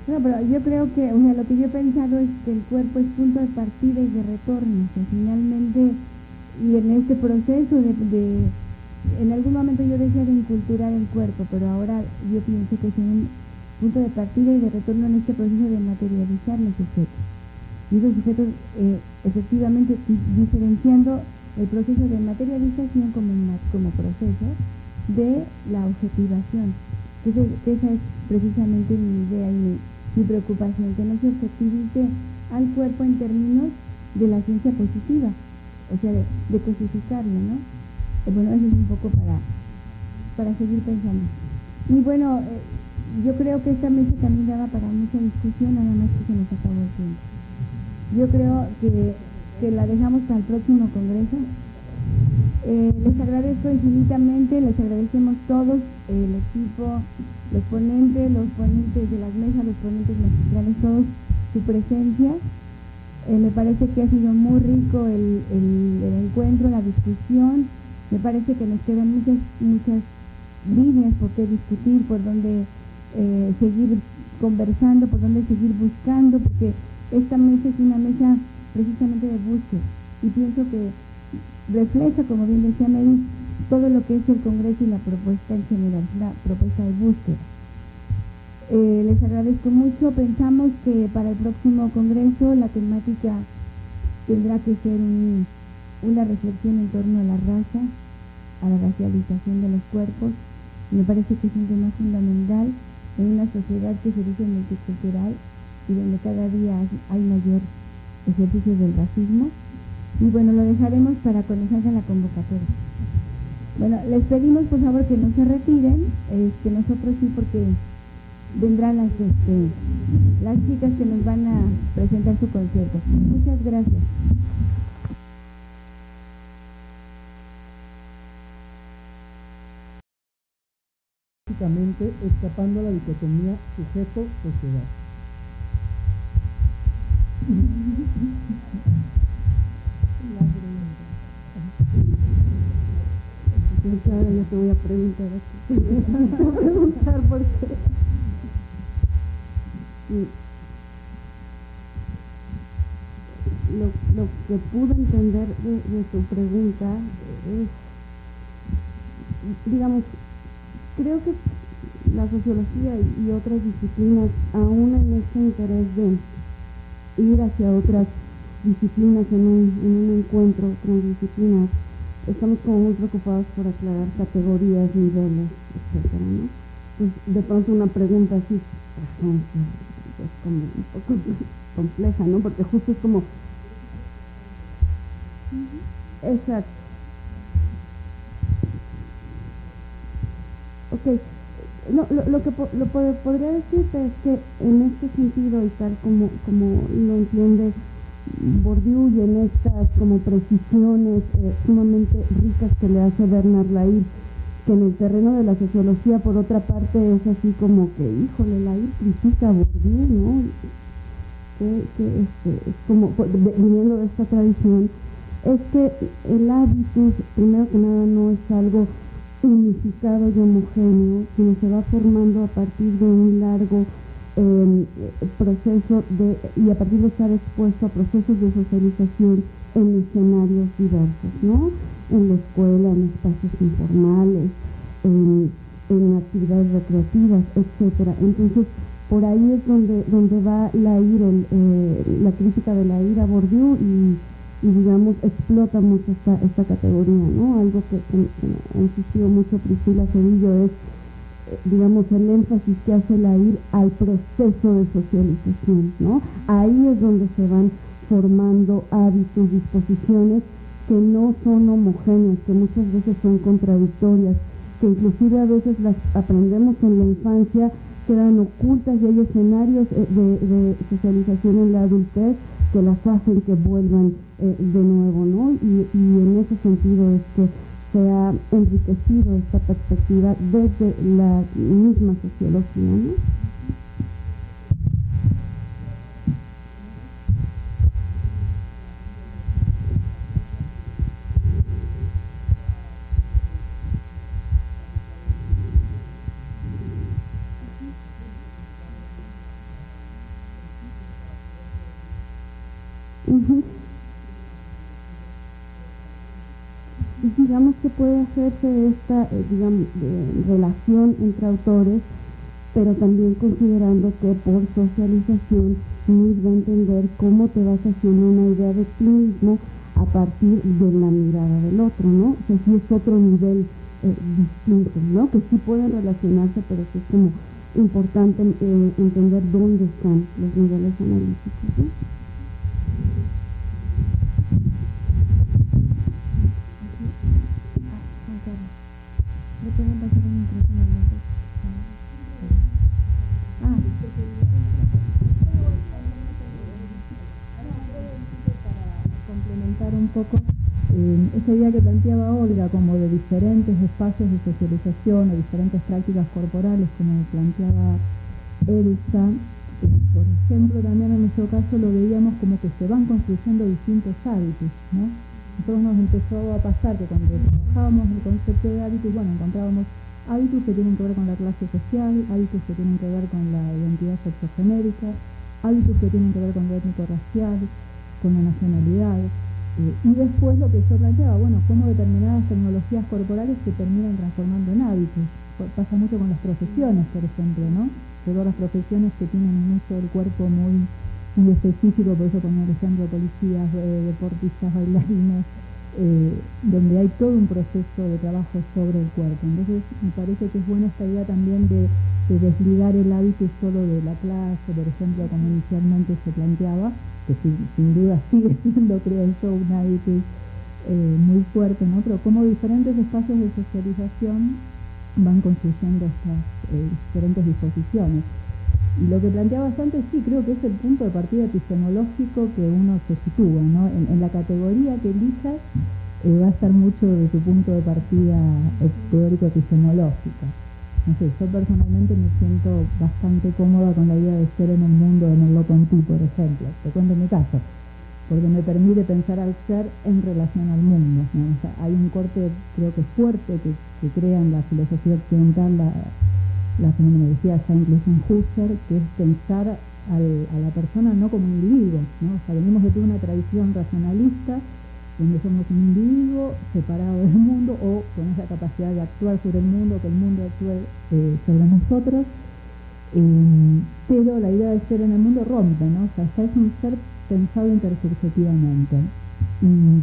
No, pero yo creo que, o sea, lo que yo he pensado es que el cuerpo es punto de partida y de retorno, que finalmente, y en este proceso en algún momento yo decía de inculturar el cuerpo, pero ahora yo pienso que es un punto de partida y de retorno en este proceso de materializar los sujetos. Y esos sujetos, efectivamente, diferenciando el proceso de materialización como proceso de la objetivación. Entonces, esa es precisamente mi idea y mi preocupación, que no se objetivice al cuerpo en términos de la ciencia positiva, o sea, de cosificarlo, ¿no? Bueno, eso es un poco para seguir pensando. Y bueno, yo creo que esta mesa también daba para mucha discusión, nada más que se nos acabó el tiempo. Yo creo que la dejamos para el próximo congreso. Les agradezco infinitamente, les agradecemos todos, el equipo, los ponentes de las mesas, los ponentes magistrales, todos, su presencia. Me parece que ha sido muy rico el encuentro, la discusión. Me parece que nos quedan muchas líneas por qué discutir, por dónde seguir conversando, por dónde seguir buscando, porque esta mesa es una mesa precisamente de búsqueda y pienso que refleja, como bien decía Mary, todo lo que es el Congreso y la propuesta en general, la propuesta de búsqueda. Les agradezco mucho. Pensamos que para el próximo Congreso la temática tendrá que ser una reflexión en torno a la raza, a la racialización de los cuerpos. Me parece que es un tema fundamental en una sociedad que se dice multicultural y donde cada día hay mayor ejercicio del racismo. Y bueno, lo dejaremos para cuando salga la convocatoria. Bueno, les pedimos por favor que no se retiren, que nosotros sí, porque vendrán las chicas que nos van a presentar su concierto. Muchas gracias. Básicamente escapando a la dicotomía sujeto-sociedad. Entonces ahora yo te voy a preguntar a ti. Te voy a preguntar por qué. Lo que pude entender de tu pregunta es, digamos, creo que la sociología y otras disciplinas, aún en este interés de ir hacia otras disciplinas en un encuentro transdisciplinar, estamos como muy preocupados por aclarar categorías, niveles, etcétera, ¿no? Pues de pronto una pregunta así es como un poco compleja, ¿no? Porque justo es como... Exacto. Ok. No, lo que podría decirte es que en este sentido, y tal como lo entiende Bourdieu, y en estas como precisiones sumamente ricas que le hace Bernard Lahire, que en el terreno de la sociología, por otra parte, es así como que, híjole, Lahire critica a Bourdieu, ¿no? Que es como, viniendo de esta tradición, es que el hábitus, primero que nada, no es algo unificado y homogéneo, sino se va formando a partir de un largo proceso y a partir de estar expuesto a procesos de socialización en escenarios diversos, ¿no? En la escuela, en espacios informales, en actividades recreativas, etcétera. Entonces, por ahí es donde va la crítica de Lahire a Bourdieu y digamos explota mucho esta categoría, ¿no? Algo que ha insistido mucho Priscila Cedillo es, digamos, el énfasis que hace Lahire al proceso de socialización, ¿no? Ahí es donde se van formando hábitos, disposiciones que no son homogéneas, que muchas veces son contradictorias, que inclusive a veces las aprendemos en la infancia, quedan ocultas, y hay escenarios de socialización en la adultez que las hacen que vuelvan de nuevo, ¿no? Y en ese sentido es que se ha enriquecido esta perspectiva desde la misma sociología, ¿no? Digamos que puede hacerse esta relación entre autores, pero también considerando que por socialización Smith va a entender cómo te vas haciendo una idea de ti mismo a partir de la mirada del otro, ¿no? O sea, sí es otro nivel distinto, ¿no? Que sí pueden relacionarse, pero sí es como importante entender dónde están los niveles analíticos, ¿no? Complementar un poco esa idea que planteaba Olga, como de diferentes espacios de socialización o diferentes prácticas corporales, como planteaba Elsa. Por ejemplo, también en nuestro caso lo veíamos como que se van construyendo distintos hábitos, ¿no? Nosotros nos empezó a pasar que cuando trabajábamos el concepto de hábitos, bueno, encontrábamos hábitos que tienen que ver con la clase social, hábitos que tienen que ver con la identidad sexogenérica, hábitos que tienen que ver con lo étnico-racial, con la nacionalidad. Y después lo que yo planteaba, bueno, cómo determinadas tecnologías corporales se terminan transformando en hábitos. Pasa mucho con las profesiones, por ejemplo, ¿no? Todas las profesiones que tienen un uso del cuerpo muy específico, por eso ponía el ejemplo de policías, deportistas, bailarines, donde hay todo un proceso de trabajo sobre el cuerpo. Entonces me parece que es buena esta idea también de desligar el hábito solo de la clase, por ejemplo, como inicialmente se planteaba, que sin duda sigue siendo, creo yo, un hábito muy fuerte, ¿no? Pero como diferentes espacios de socialización van construyendo estas diferentes disposiciones. Y lo que planteabas antes, sí, creo que es el punto de partida epistemológico que uno se sitúa, ¿no? En la categoría que elijas va a estar mucho de tu punto de partida teórico-epistemológico. No sé, yo personalmente me siento bastante cómoda con la idea de ser en el mundo de Merleau-Ponty, por ejemplo. Te cuento mi caso, porque me permite pensar al ser en relación al mundo, ¿no? O sea, hay un corte, creo que fuerte, que crea en la filosofía occidental la fenomenología, ya incluso en Husserl, que es pensar a la persona no como un individuo, ¿no? O sea, venimos de toda una tradición racionalista, donde somos un individuo separado del mundo o con esa capacidad de actuar sobre el mundo, que el mundo actúe sobre nosotros, pero la idea de ser en el mundo rompe, ¿no? O sea, ya es un ser pensado intersubjetivamente. Y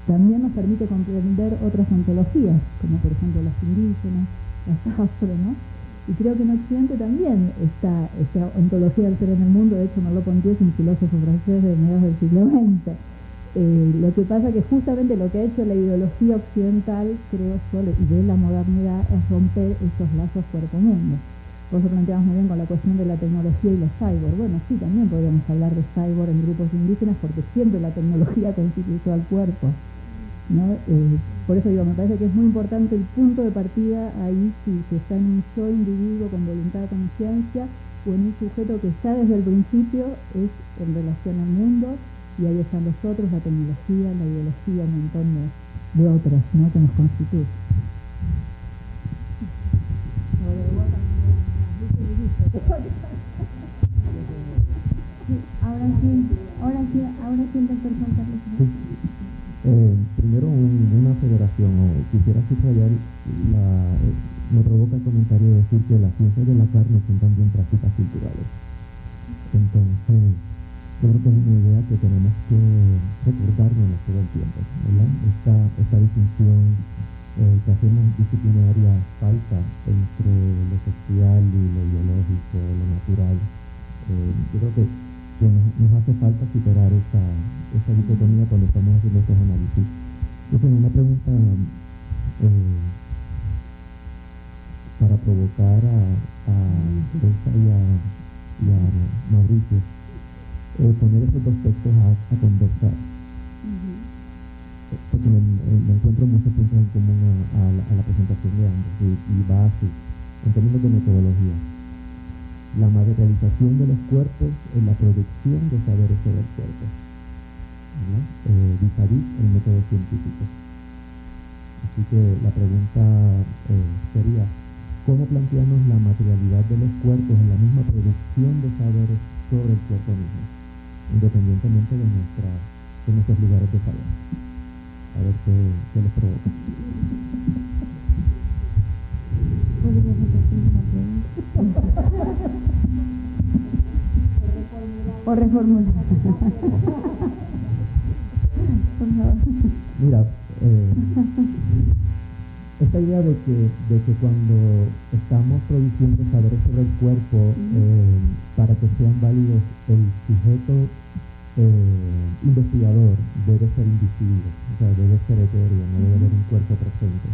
también nos permite comprender otras ontologías, como por ejemplo las indígenas, las afro, ¿no? Y creo que en Occidente también está esta ontología del ser en el mundo. De hecho, Merleau-Ponty es un filósofo francés de mediados del siglo XX. Lo que pasa que justamente lo que ha hecho la ideología occidental, creo yo, y de la modernidad, es romper esos lazos cuerpo-mundo. Vos lo planteabas muy bien con la cuestión de la tecnología y los cyborg. Bueno, sí, también podríamos hablar de cyborg en grupos indígenas, porque siempre la tecnología constituyó al cuerpo, ¿no? Por eso digo, me parece que es muy importante el punto de partida ahí, si se está en un yo individuo con voluntad, conciencia, o en un sujeto que ya desde el principio es en relación al mundo, y ahí están los otros, la tecnología, la ideología, un montón de otros, ¿no?, que nos constituyen. Ahora sí el doctor Juan Carlos. Primero una federación, o quisiera subrayar, me provoca el comentario de decir que las ciencias de la carne son también prácticas culturales. Entonces, yo creo que es una idea que tenemos que recordarnos todo el tiempo, ¿verdad? Esta distinción que hacemos disciplinaria falsa entre lo social y lo biológico, lo natural. Yo creo que nos hace falta superar esa dicotomía cuando estamos haciendo estos análisis. Entonces, una pregunta para provocar a Elsa y a Mauricio, poner esos dos textos a conversar, porque me encuentro muchos puntos en común a la presentación de ambos, y va así, en términos de metodología. La materialización de los cuerpos en la producción de saberes sobre el cuerpo, vis-a-vis el método científico. Así que la pregunta sería, ¿cómo plantearnos la materialidad de los cuerpos en la misma producción de saberes sobre el cuerpo mismo, independientemente de nuestros lugares de saber? A ver qué les provoca. O reformular. Por favor. Mira, esta idea de que cuando estamos produciendo saberes sobre el cuerpo, para que sean válidos, el sujeto investigador debe ser invisible, o sea, debe ser etéreo, no debe haber un cuerpo presente.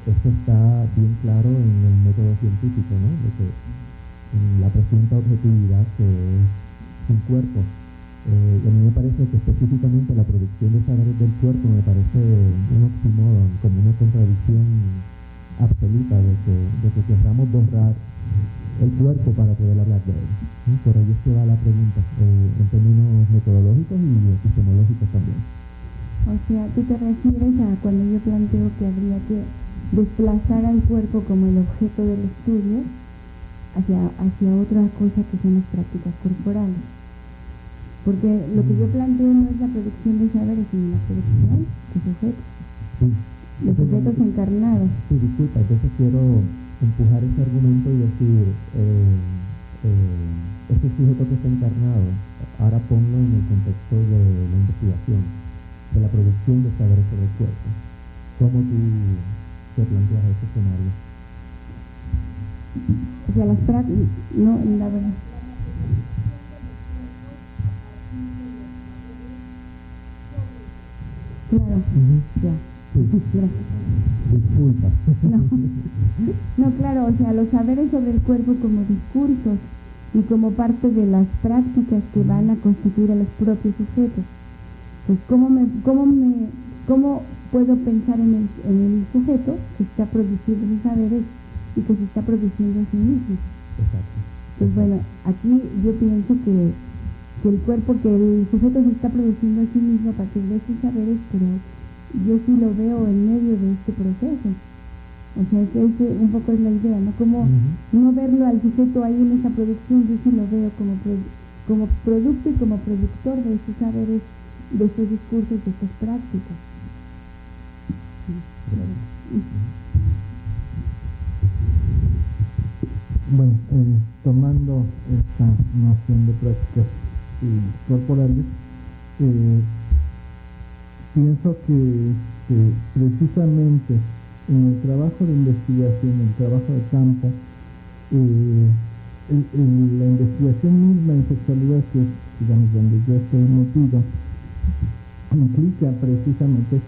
Eso está bien claro en el método científico, ¿no? De que en la presunta objetividad que es un cuerpo. Y a mí me parece que específicamente la producción de saberes del cuerpo me parece un oxímoron, como una contradicción absoluta de que queramos borrar el cuerpo para poder hablar de él. Por ahí es que va la pregunta, en términos metodológicos y epistemológicos también. O sea, tú te refieres a cuando yo planteo que habría que desplazar al cuerpo como el objeto del estudio hacia otra cosa que son las prácticas corporales. Porque lo que yo planteo no es la producción de saberes, sino la producción de sujetos. Sí. De sujetos encarnados. Sí, disculpa, entonces quiero empujar ese argumento y decir, ese sujeto que está encarnado, ahora ponlo en el contexto de la investigación. de la producción de saberes sobre el cuerpo. ¿Cómo tú te planteas ese escenario? O sea, las prácticas, no, la verdad. Claro, ya. Sí. Gracias. Disculpa. No, claro, o sea, los saberes sobre el cuerpo como discursos y como parte de las prácticas que van a constituir a los propios sujetos. Pues, ¿cómo puedo pensar en el sujeto que está produciendo sus saberes y que se está produciendo a sí mismo? Exacto. Pues bueno, aquí yo pienso que el cuerpo, que el sujeto se está produciendo a sí mismo a partir de sus saberes, pero yo sí lo veo en medio de este proceso. O sea, que un poco es la idea, ¿no? Como no verlo al sujeto ahí en esa producción, yo sí lo veo como producto y como productor de estos saberes, de estos discursos, de estas prácticas. Bueno, tomando esta noción de prácticas corporales, pienso que precisamente en el trabajo de investigación, en el trabajo de campo, en la investigación misma en sexualidad, que es, digamos, donde yo estoy metido, implica precisamente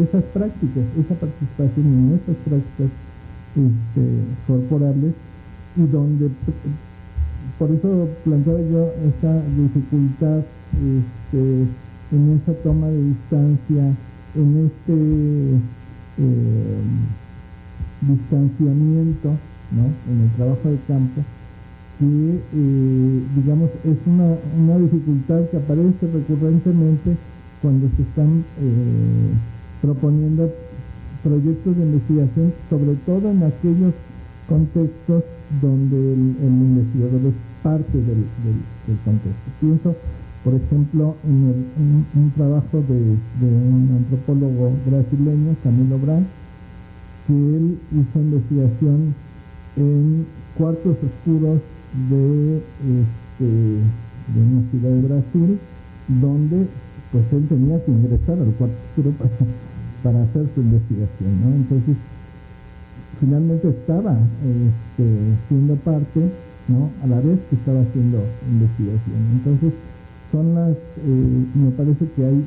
esas prácticas, esa participación en esas prácticas corporales, y donde, por eso planteaba yo esa dificultad en esa toma de distancia, en este distanciamiento, ¿no?, en el trabajo de campo, que digamos es una dificultad que aparece recurrentemente cuando se están proponiendo proyectos de investigación, sobre todo en aquellos contextos donde el investigador es parte del contexto. Pienso, por ejemplo, en un trabajo de un antropólogo brasileño, Camilo Braz, que él hizo investigación en cuartos oscuros de una ciudad de Brasil, donde pues él tenía que ingresar al cuarto oscuro para hacer su investigación, ¿no? Entonces, finalmente estaba siendo parte, ¿no?, a la vez que estaba haciendo investigación. Entonces, me parece que hay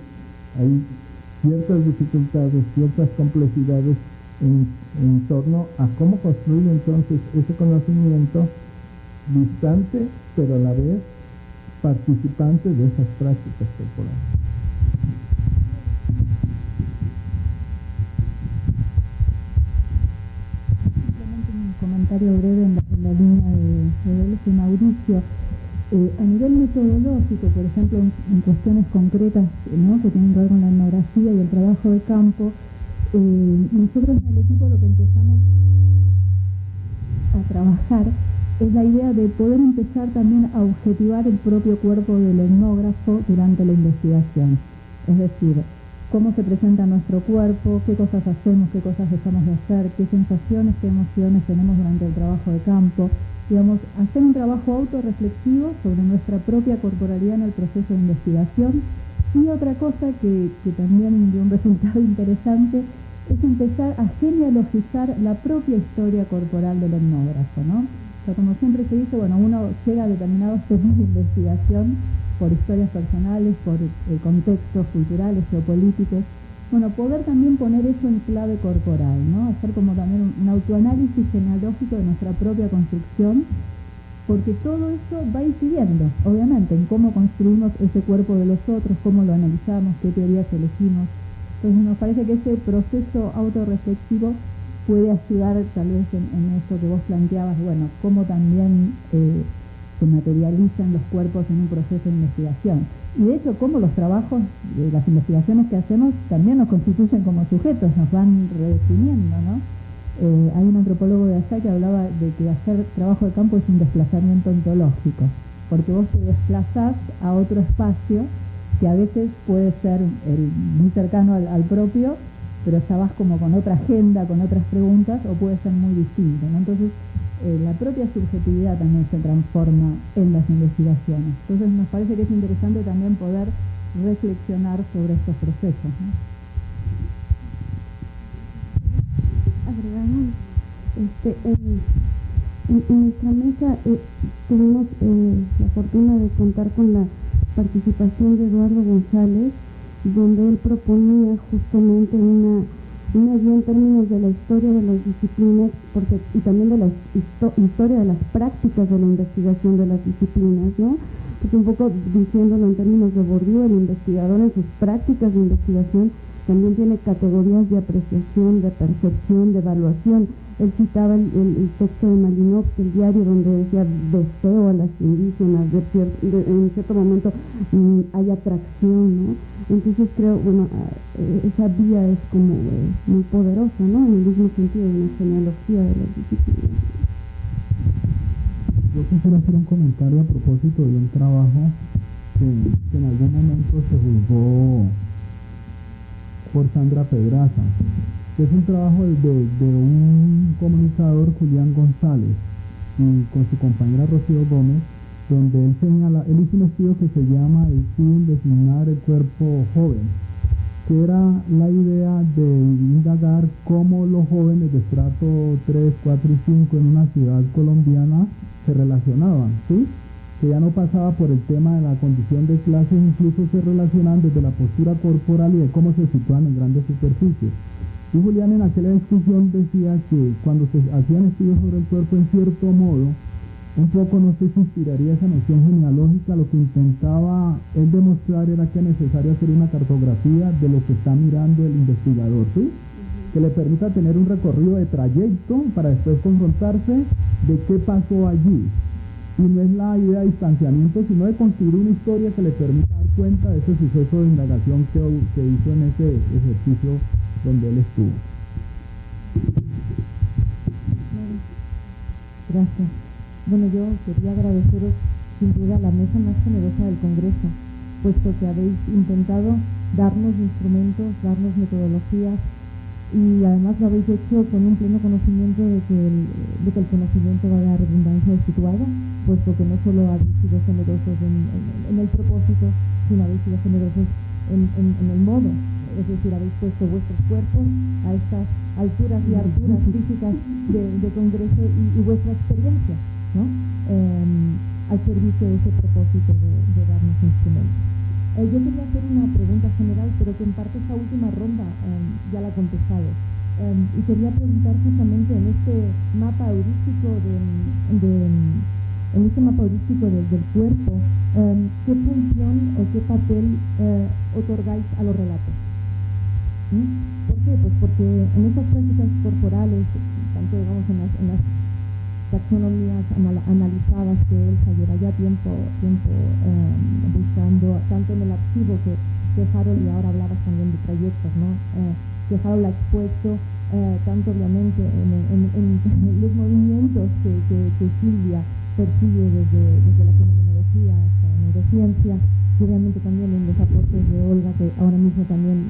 ciertas dificultades, ciertas complejidades en torno a cómo construir entonces ese conocimiento distante, pero a la vez participante de esas prácticas corporales. Simplemente un comentario breve en la línea de Mauricio. A nivel metodológico, por ejemplo, en cuestiones concretas, ¿no?, que tienen que ver con la etnografía y el trabajo de campo, nosotros en el equipo lo que empezamos a trabajar es la idea de poder empezar también a objetivar el propio cuerpo del etnógrafo durante la investigación. Es decir, cómo se presenta nuestro cuerpo, qué cosas hacemos, qué cosas dejamos de hacer, qué sensaciones, qué emociones tenemos durante el trabajo de campo. Digamos, hacer un trabajo autorreflexivo sobre nuestra propia corporalidad en el proceso de investigación. Y otra cosa que también dio un resultado interesante es empezar a genealogizar la propia historia corporal del etnógrafo, ¿no? O sea, como siempre se dice, bueno, uno llega a determinados temas de investigación por historias personales, por contextos culturales, geopolíticos. Bueno, poder también poner eso en clave corporal, ¿no? Hacer como también un autoanálisis genealógico de nuestra propia construcción, porque todo eso va incidiendo, obviamente, en cómo construimos ese cuerpo de los otros, cómo lo analizamos, qué teorías elegimos. Entonces nos parece que ese proceso autorreflexivo puede ayudar tal vez en esto que vos planteabas, bueno, cómo también se materializan los cuerpos en un proceso de investigación. Y de hecho, cómo los trabajos, las investigaciones que hacemos también nos constituyen como sujetos, nos van redefiniendo, ¿no? Hay un antropólogo de allá que hablaba de que hacer trabajo de campo es un desplazamiento ontológico, porque vos te desplazás a otro espacio que a veces puede ser muy cercano al propio, pero ya vas como con otra agenda, con otras preguntas, o puede ser muy distinto, ¿no? Entonces, la propia subjetividad también se transforma en las investigaciones. Entonces, nos parece que es interesante también poder reflexionar sobre estos procesos, ¿no? Agregamos, en nuestra mesa tuvimos la fortuna de contar con la participación de Eduardo González, donde él proponía justamente una guía en términos de la historia de las disciplinas y también de la historia de las prácticas de la investigación de las disciplinas, ¿no? Porque un poco diciéndolo en términos de Bourdieu, el investigador en sus prácticas de investigación también tiene categorías de apreciación, de percepción, de evaluación. Él citaba el texto de Malinowski, el diario, donde decía deseo a las indígenas, en cierto momento hay atracción, ¿no? Entonces creo, bueno, esa vía es como muy poderosa, ¿no? En el mismo sentido de una genealogía de las disciplinas. Yo quisiera hacer un comentario a propósito de un trabajo que en algún momento se juzgó por Sandra Pedraza, que es un trabajo de un comunicador, Julián González, y con su compañera Rocío Gómez, donde él hizo un estudio que se llama El fin designar el cuerpo joven, que era la idea de indagar cómo los jóvenes de estrato 3, 4 y 5 en una ciudad colombiana se relacionaban, ¿sí? Que ya no pasaba por el tema de la condición de clases, incluso se relacionaban desde la postura corporal y de cómo se situaban en grandes superficies. Y Julián en aquella discusión decía que cuando se hacían estudios sobre el cuerpo, en cierto modo, un poco no sé si inspiraría esa noción genealógica, lo que intentaba él demostrar era que es necesario hacer una cartografía de lo que está mirando el investigador, ¿sí? Que le permita tener un recorrido de trayecto para después confrontarse de qué pasó allí. Y no es la idea de distanciamiento, sino de construir una historia que le permita dar cuenta de ese suceso de indagación que hizo en ese ejercicio donde él estuvo. Gracias. Bueno, yo quería agradeceros sin duda la mesa más generosa del Congreso, puesto que habéis intentado darnos instrumentos, darnos metodologías, y además lo habéis hecho con un pleno conocimiento de que el conocimiento va a dar redundancia situada, puesto que no solo habéis sido generosos en el propósito, sino habéis sido generosos en el modo, es decir, habéis puesto vuestros cuerpos a estas alturas y alturas físicas de Congreso y vuestra experiencia, ¿no? Al servicio de ese propósito de darnos instrumentos. Yo quería hacer una pregunta general, pero que en parte esta última ronda ya la ha contestado. Y quería preguntar justamente en este mapa heurístico del cuerpo, ¿qué función o qué papel otorgáis a los relatos? ¿Por qué? Pues porque en estas prácticas corporales, tanto digamos en las taxonomías analizadas que Elsa lleva ya tiempo buscando, tanto en el archivo que Harold, y ahora hablabas también de trayectos, ¿no? Que Harold ha expuesto, tanto obviamente en los movimientos que Silvia persigue desde la fenomenología hasta la neurociencia, y obviamente también en los aportes de Olga, que ahora mismo también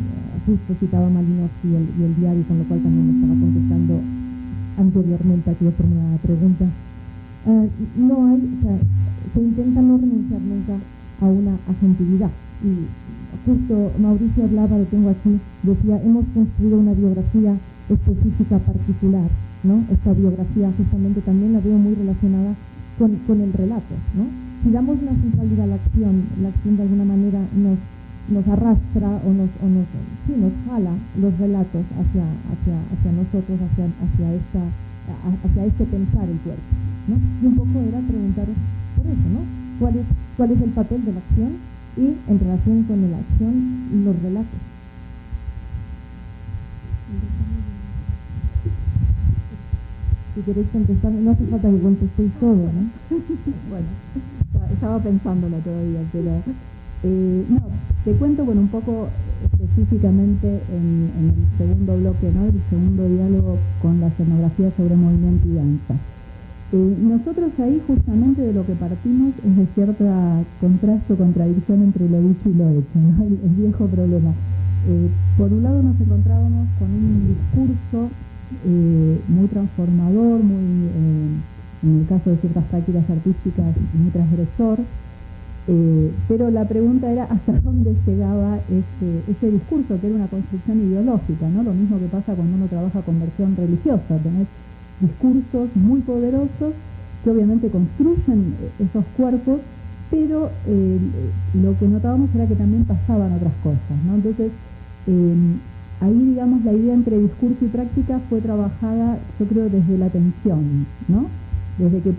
justo citaba Malinowski y el diario, con lo cual también me estaba contestando anteriormente aquí formulada la pregunta. Se intenta no renunciar nunca a una agentividad, y justo Mauricio hablaba, lo tengo aquí, decía, hemos construido una biografía específica particular, ¿no? Esta biografía justamente también la veo muy relacionada con el relato, ¿no? Si damos una centralidad a la acción de alguna manera nos arrastra o nos jala los relatos hacia nosotros, hacia este pensar el cuerpo, ¿no? Y un poco era preguntaros por eso, ¿no? ¿Cuál es el papel de la acción y en relación con la acción los relatos? Si queréis contestar, no hace falta que contestéis todo, ¿no? Bueno, estaba pensándolo todavía, pero no, te cuento, bueno, un poco específicamente en el segundo bloque, ¿no? El segundo diálogo con la escenografía sobre movimiento y danza. Nosotros ahí justamente de lo que partimos es de cierta contraste o contradicción entre lo dicho y lo hecho, ¿no? El viejo problema. Por un lado nos encontrábamos con un discurso muy transformador, muy, en el caso de ciertas prácticas artísticas, muy transgresor, Pero la pregunta era hasta dónde llegaba ese discurso, que era una construcción ideológica, ¿no? Lo mismo que pasa cuando uno trabaja con versión religiosa, tenés discursos muy poderosos que obviamente construyen esos cuerpos, pero lo que notábamos era que también pasaban otras cosas, ¿no? Entonces, ahí, digamos, la idea entre discurso y práctica fue trabajada, yo creo, desde la tensión, ¿no? Desde que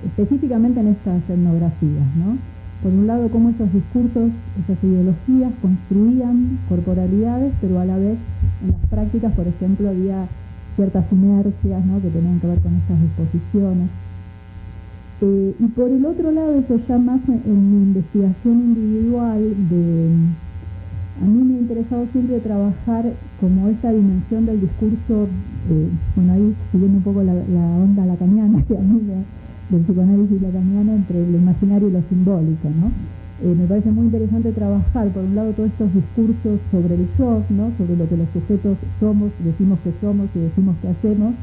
específicamente en estas etnografías, ¿no? Por un lado, cómo esos discursos, esas ideologías construían corporalidades, pero a la vez en las prácticas, por ejemplo, había ciertas inercias, ¿no?, que tenían que ver con estas disposiciones. Y por el otro lado, eso ya más en mi investigación individual, a mí me ha interesado siempre trabajar como esta dimensión del discurso, bueno, ahí siguiendo un poco la onda lacaniana, que a mí del psicoanálisis lacaniano, entre lo imaginario y lo simbólico, ¿no? Me parece muy interesante trabajar, por un lado, todos estos discursos sobre el yo, ¿no?, sobre lo que los sujetos somos, decimos que somos y decimos que hacemos,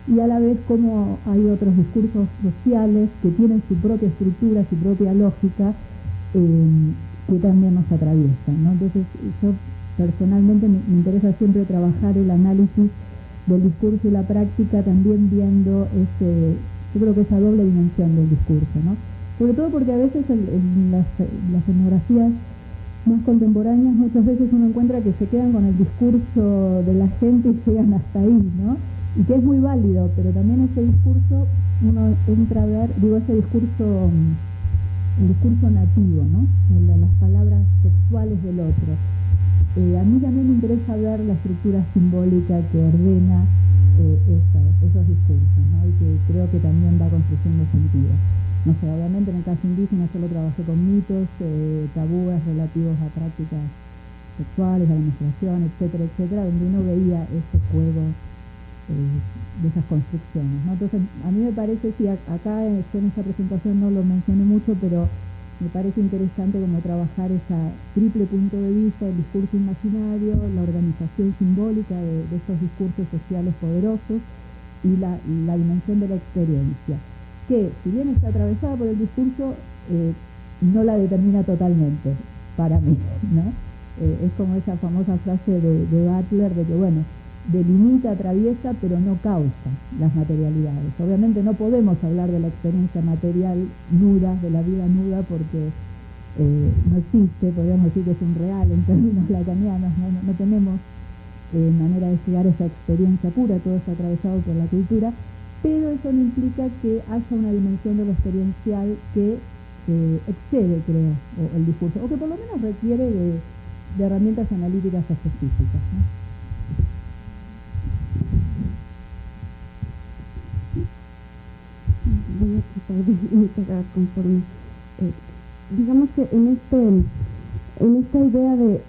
y a la vez cómo hay otros discursos sociales que tienen su propia estructura, su propia lógica, que también nos atraviesan, ¿no? Entonces, yo personalmente me interesa siempre trabajar el análisis del discurso y la práctica, también viendo yo creo que esa doble dimensión del discurso, ¿no? Sobre todo porque a veces en las etnografías más contemporáneas muchas veces uno encuentra que se quedan con el discurso de la gente y llegan hasta ahí, ¿no? Y que es muy válido, pero también ese discurso, uno entra a ver, ese discurso, el discurso nativo, ¿no? Las palabras textuales del otro. A mí también me interesa ver la estructura simbólica que ordena esos discursos, ¿no? Y que creo que también va construyendo sentido. No sé, obviamente en el caso indígena yo lo trabajé con mitos, tabúes relativos a prácticas sexuales, a la menstruación, etcétera, etcétera, donde uno veía ese juego de esas construcciones, ¿no? Entonces, a mí me parece, sí, acá yo en esta presentación no lo mencioné mucho, pero me parece interesante como trabajar ese triple punto de vista, el discurso imaginario, la organización simbólica de estos discursos sociales poderosos y la dimensión de la experiencia, que si bien está atravesada por el discurso, no la determina totalmente para mí, ¿no? Es como esa famosa frase de Butler de que, bueno, delimita, atraviesa, pero no causa las materialidades. Obviamente no podemos hablar de la experiencia material nuda, de la vida nuda, porque no existe, podríamos decir que es un real en términos lacanianos, no tenemos manera de llegar a esa experiencia pura, todo está atravesado por la cultura, pero eso no implica que haya una dimensión de lo experiencial que excede, creo, el discurso, o que por lo menos requiere de herramientas analíticas específicas, ¿no? Voy a tratar de integrar conforme. Digamos que en esta idea de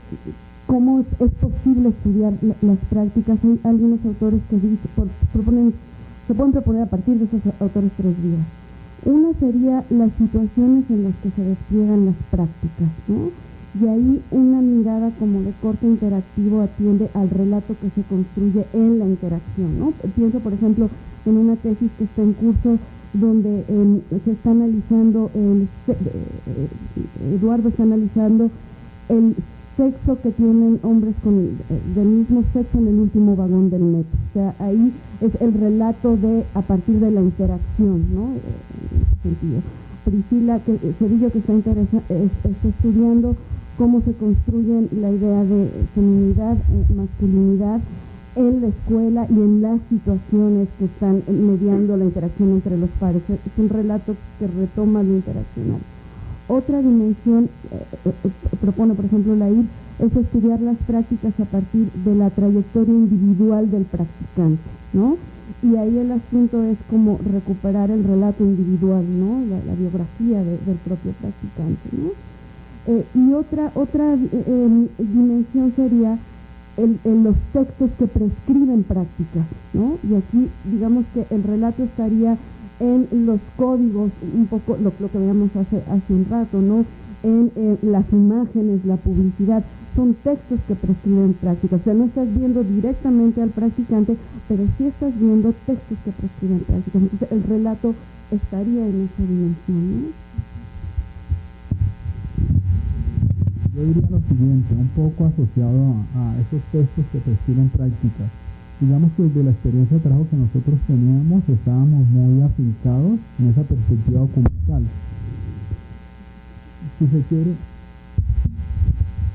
cómo es posible estudiar las prácticas, hay algunos autores que se pueden proponer a partir de esos autores 3 vías. Una sería las situaciones en las que se despliegan las prácticas, ¿no? Y ahí una mirada como de corte interactivo atiende al relato que se construye en la interacción, ¿no? Pienso, por ejemplo, en una tesis que está en curso donde se está analizando, Eduardo está analizando el sexo que tienen hombres del mismo sexo en el último vagón del metro. O sea, ahí es el relato a partir de la interacción, ¿no? En ese sentido. Priscila Cedillo, que está estudiando cómo se construye la idea de feminidad, masculinidad, en la escuela y en las situaciones que están mediando la interacción entre los pares. Es un relato que retoma lo interaccional. Otra dimensión, propone por ejemplo la IB, es estudiar las prácticas a partir de la trayectoria individual del practicante, ¿no? Y ahí el asunto es como recuperar el relato individual, ¿no? La biografía del propio practicante, ¿no? Y otra dimensión sería los textos que prescriben prácticas, ¿no? Y aquí digamos que el relato estaría en los códigos, un poco lo que veíamos hace un rato, ¿no? En las imágenes, la publicidad, son textos que prescriben prácticas. O sea, no estás viendo directamente al practicante, pero sí estás viendo textos que prescriben prácticas. Entonces el relato estaría en esa dimensión, ¿no? yo diría lo siguiente, un poco asociado a esos textos que prescriben prácticas. Digamos que desde la experiencia de trabajo que nosotros teníamos, estábamos muy afincados en esa perspectiva documental. Si se quiere,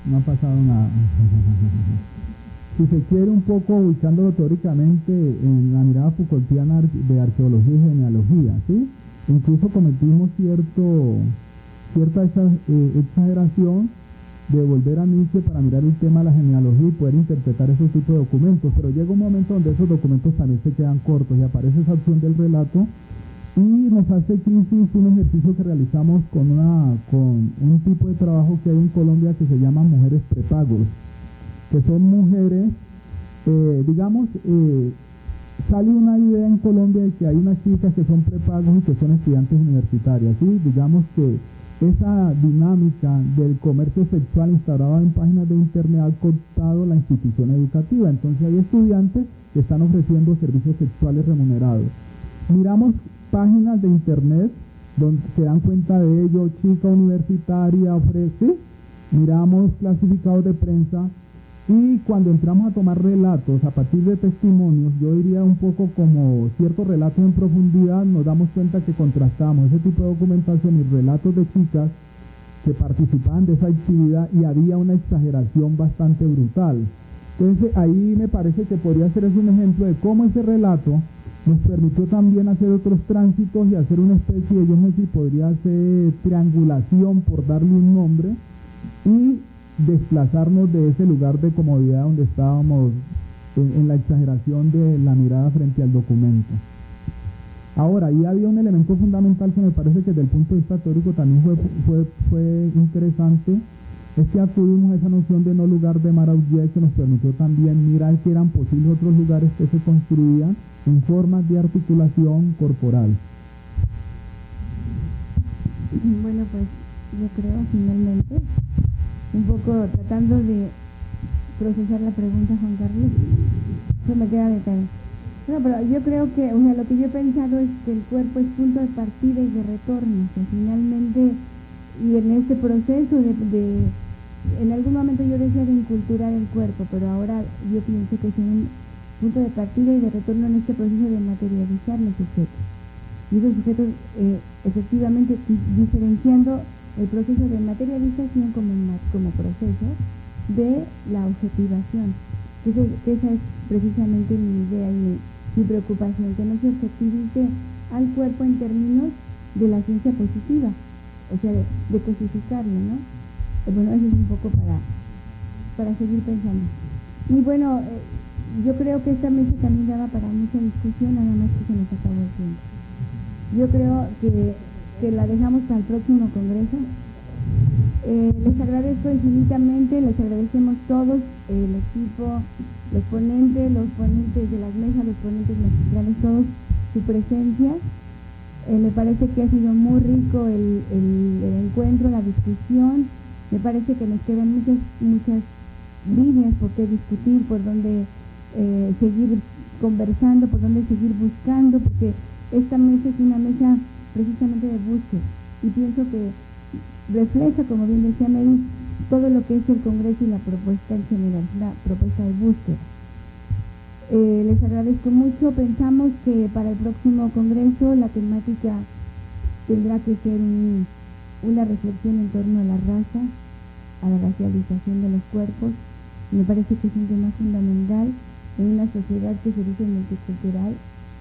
no ha pasado nada. Si se quiere, un poco ubicándolo teóricamente en la mirada Foucaultiana de arqueología y genealogía, ¿sí? Incluso cometimos cierta exageración de volver a Nietzsche para mirar el tema de la genealogía y poder interpretar esos tipos de documentos, pero llega un momento donde esos documentos también se quedan cortos y aparece esa opción del relato y nos hace crisis un ejercicio que realizamos con un tipo de trabajo que hay en Colombia que se llama mujeres prepagos, que son mujeres, sale una idea en Colombia de que hay unas chicas que son prepagos y que son estudiantes universitarias, ¿sí? Digamos que esa dinámica del comercio sexual instaurado en páginas de internet ha cooptado la institución educativa. Entonces hay estudiantes que están ofreciendo servicios sexuales remunerados. Miramos páginas de internet donde se dan cuenta de ello, chica universitaria ofrece, miramos clasificados de prensa y cuando entramos a tomar relatos a partir de testimonios, yo diría un poco como ciertos relatos en profundidad, nos damos cuenta que contrastamos ese tipo de documentación y relatos de chicas que participaban de esa actividad y había una exageración bastante brutal. Entonces ahí me parece que podría ser un ejemplo de cómo ese relato nos permitió también hacer otros tránsitos y hacer una especie de, yo no sé si podría ser triangulación por darle un nombre y desplazarnos de ese lugar de comodidad donde estábamos en la exageración de la mirada frente al documento. Ahora, ahí había un elemento fundamental que me parece que desde el punto de vista teórico también fue interesante, es que acudimos a esa noción de no lugar de Maraudier que nos permitió también mirar que eran posibles otros lugares que se construían en formas de articulación corporal. Bueno, pues yo creo finalmente, un poco tratando de procesar la pregunta, Juan Carlos, eso me queda de tarea. No, pero yo creo que, o sea, lo que yo he pensado es que el cuerpo es punto de partida y de retorno, que finalmente, y en este proceso en algún momento yo decía de inculturar el cuerpo, pero ahora yo pienso que es un punto de partida y de retorno en este proceso de materializar los sujetos. Y esos sujetos, efectivamente, diferenciando el proceso de materialización como proceso de la objetivación. Esa es precisamente mi idea y mi preocupación, que no se objetivice al cuerpo en términos de la ciencia positiva, o sea, de cosificarlo, ¿no? Bueno, eso es un poco para seguir pensando. Y bueno, yo creo que esta mesa también daba para mucha discusión, nada más que se nos acabó el tiempo. Yo creo que la dejamos para el próximo congreso. Les agradezco infinitamente, les agradecemos todos, el equipo, los ponentes de las mesas, los ponentes magistrales, todos, su presencia. Me parece que ha sido muy rico el encuentro, la discusión. Me parece que nos quedan muchas líneas por qué discutir, por dónde seguir conversando, por dónde seguir buscando, porque esta mesa es una mesa precisamente de búsqueda y pienso que refleja, como bien decía Mary, todo lo que es el Congreso y la propuesta en general, la propuesta de búsqueda. Les agradezco mucho. Pensamos que para el próximo Congreso la temática tendrá que ser una reflexión en torno a la raza, a la racialización de los cuerpos. Me parece que es un tema fundamental en una sociedad que se dice multicultural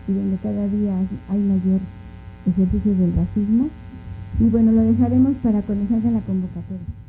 y donde cada día hay mayor ejercicio del racismo. Y bueno, lo dejaremos para cuando salga la convocatoria.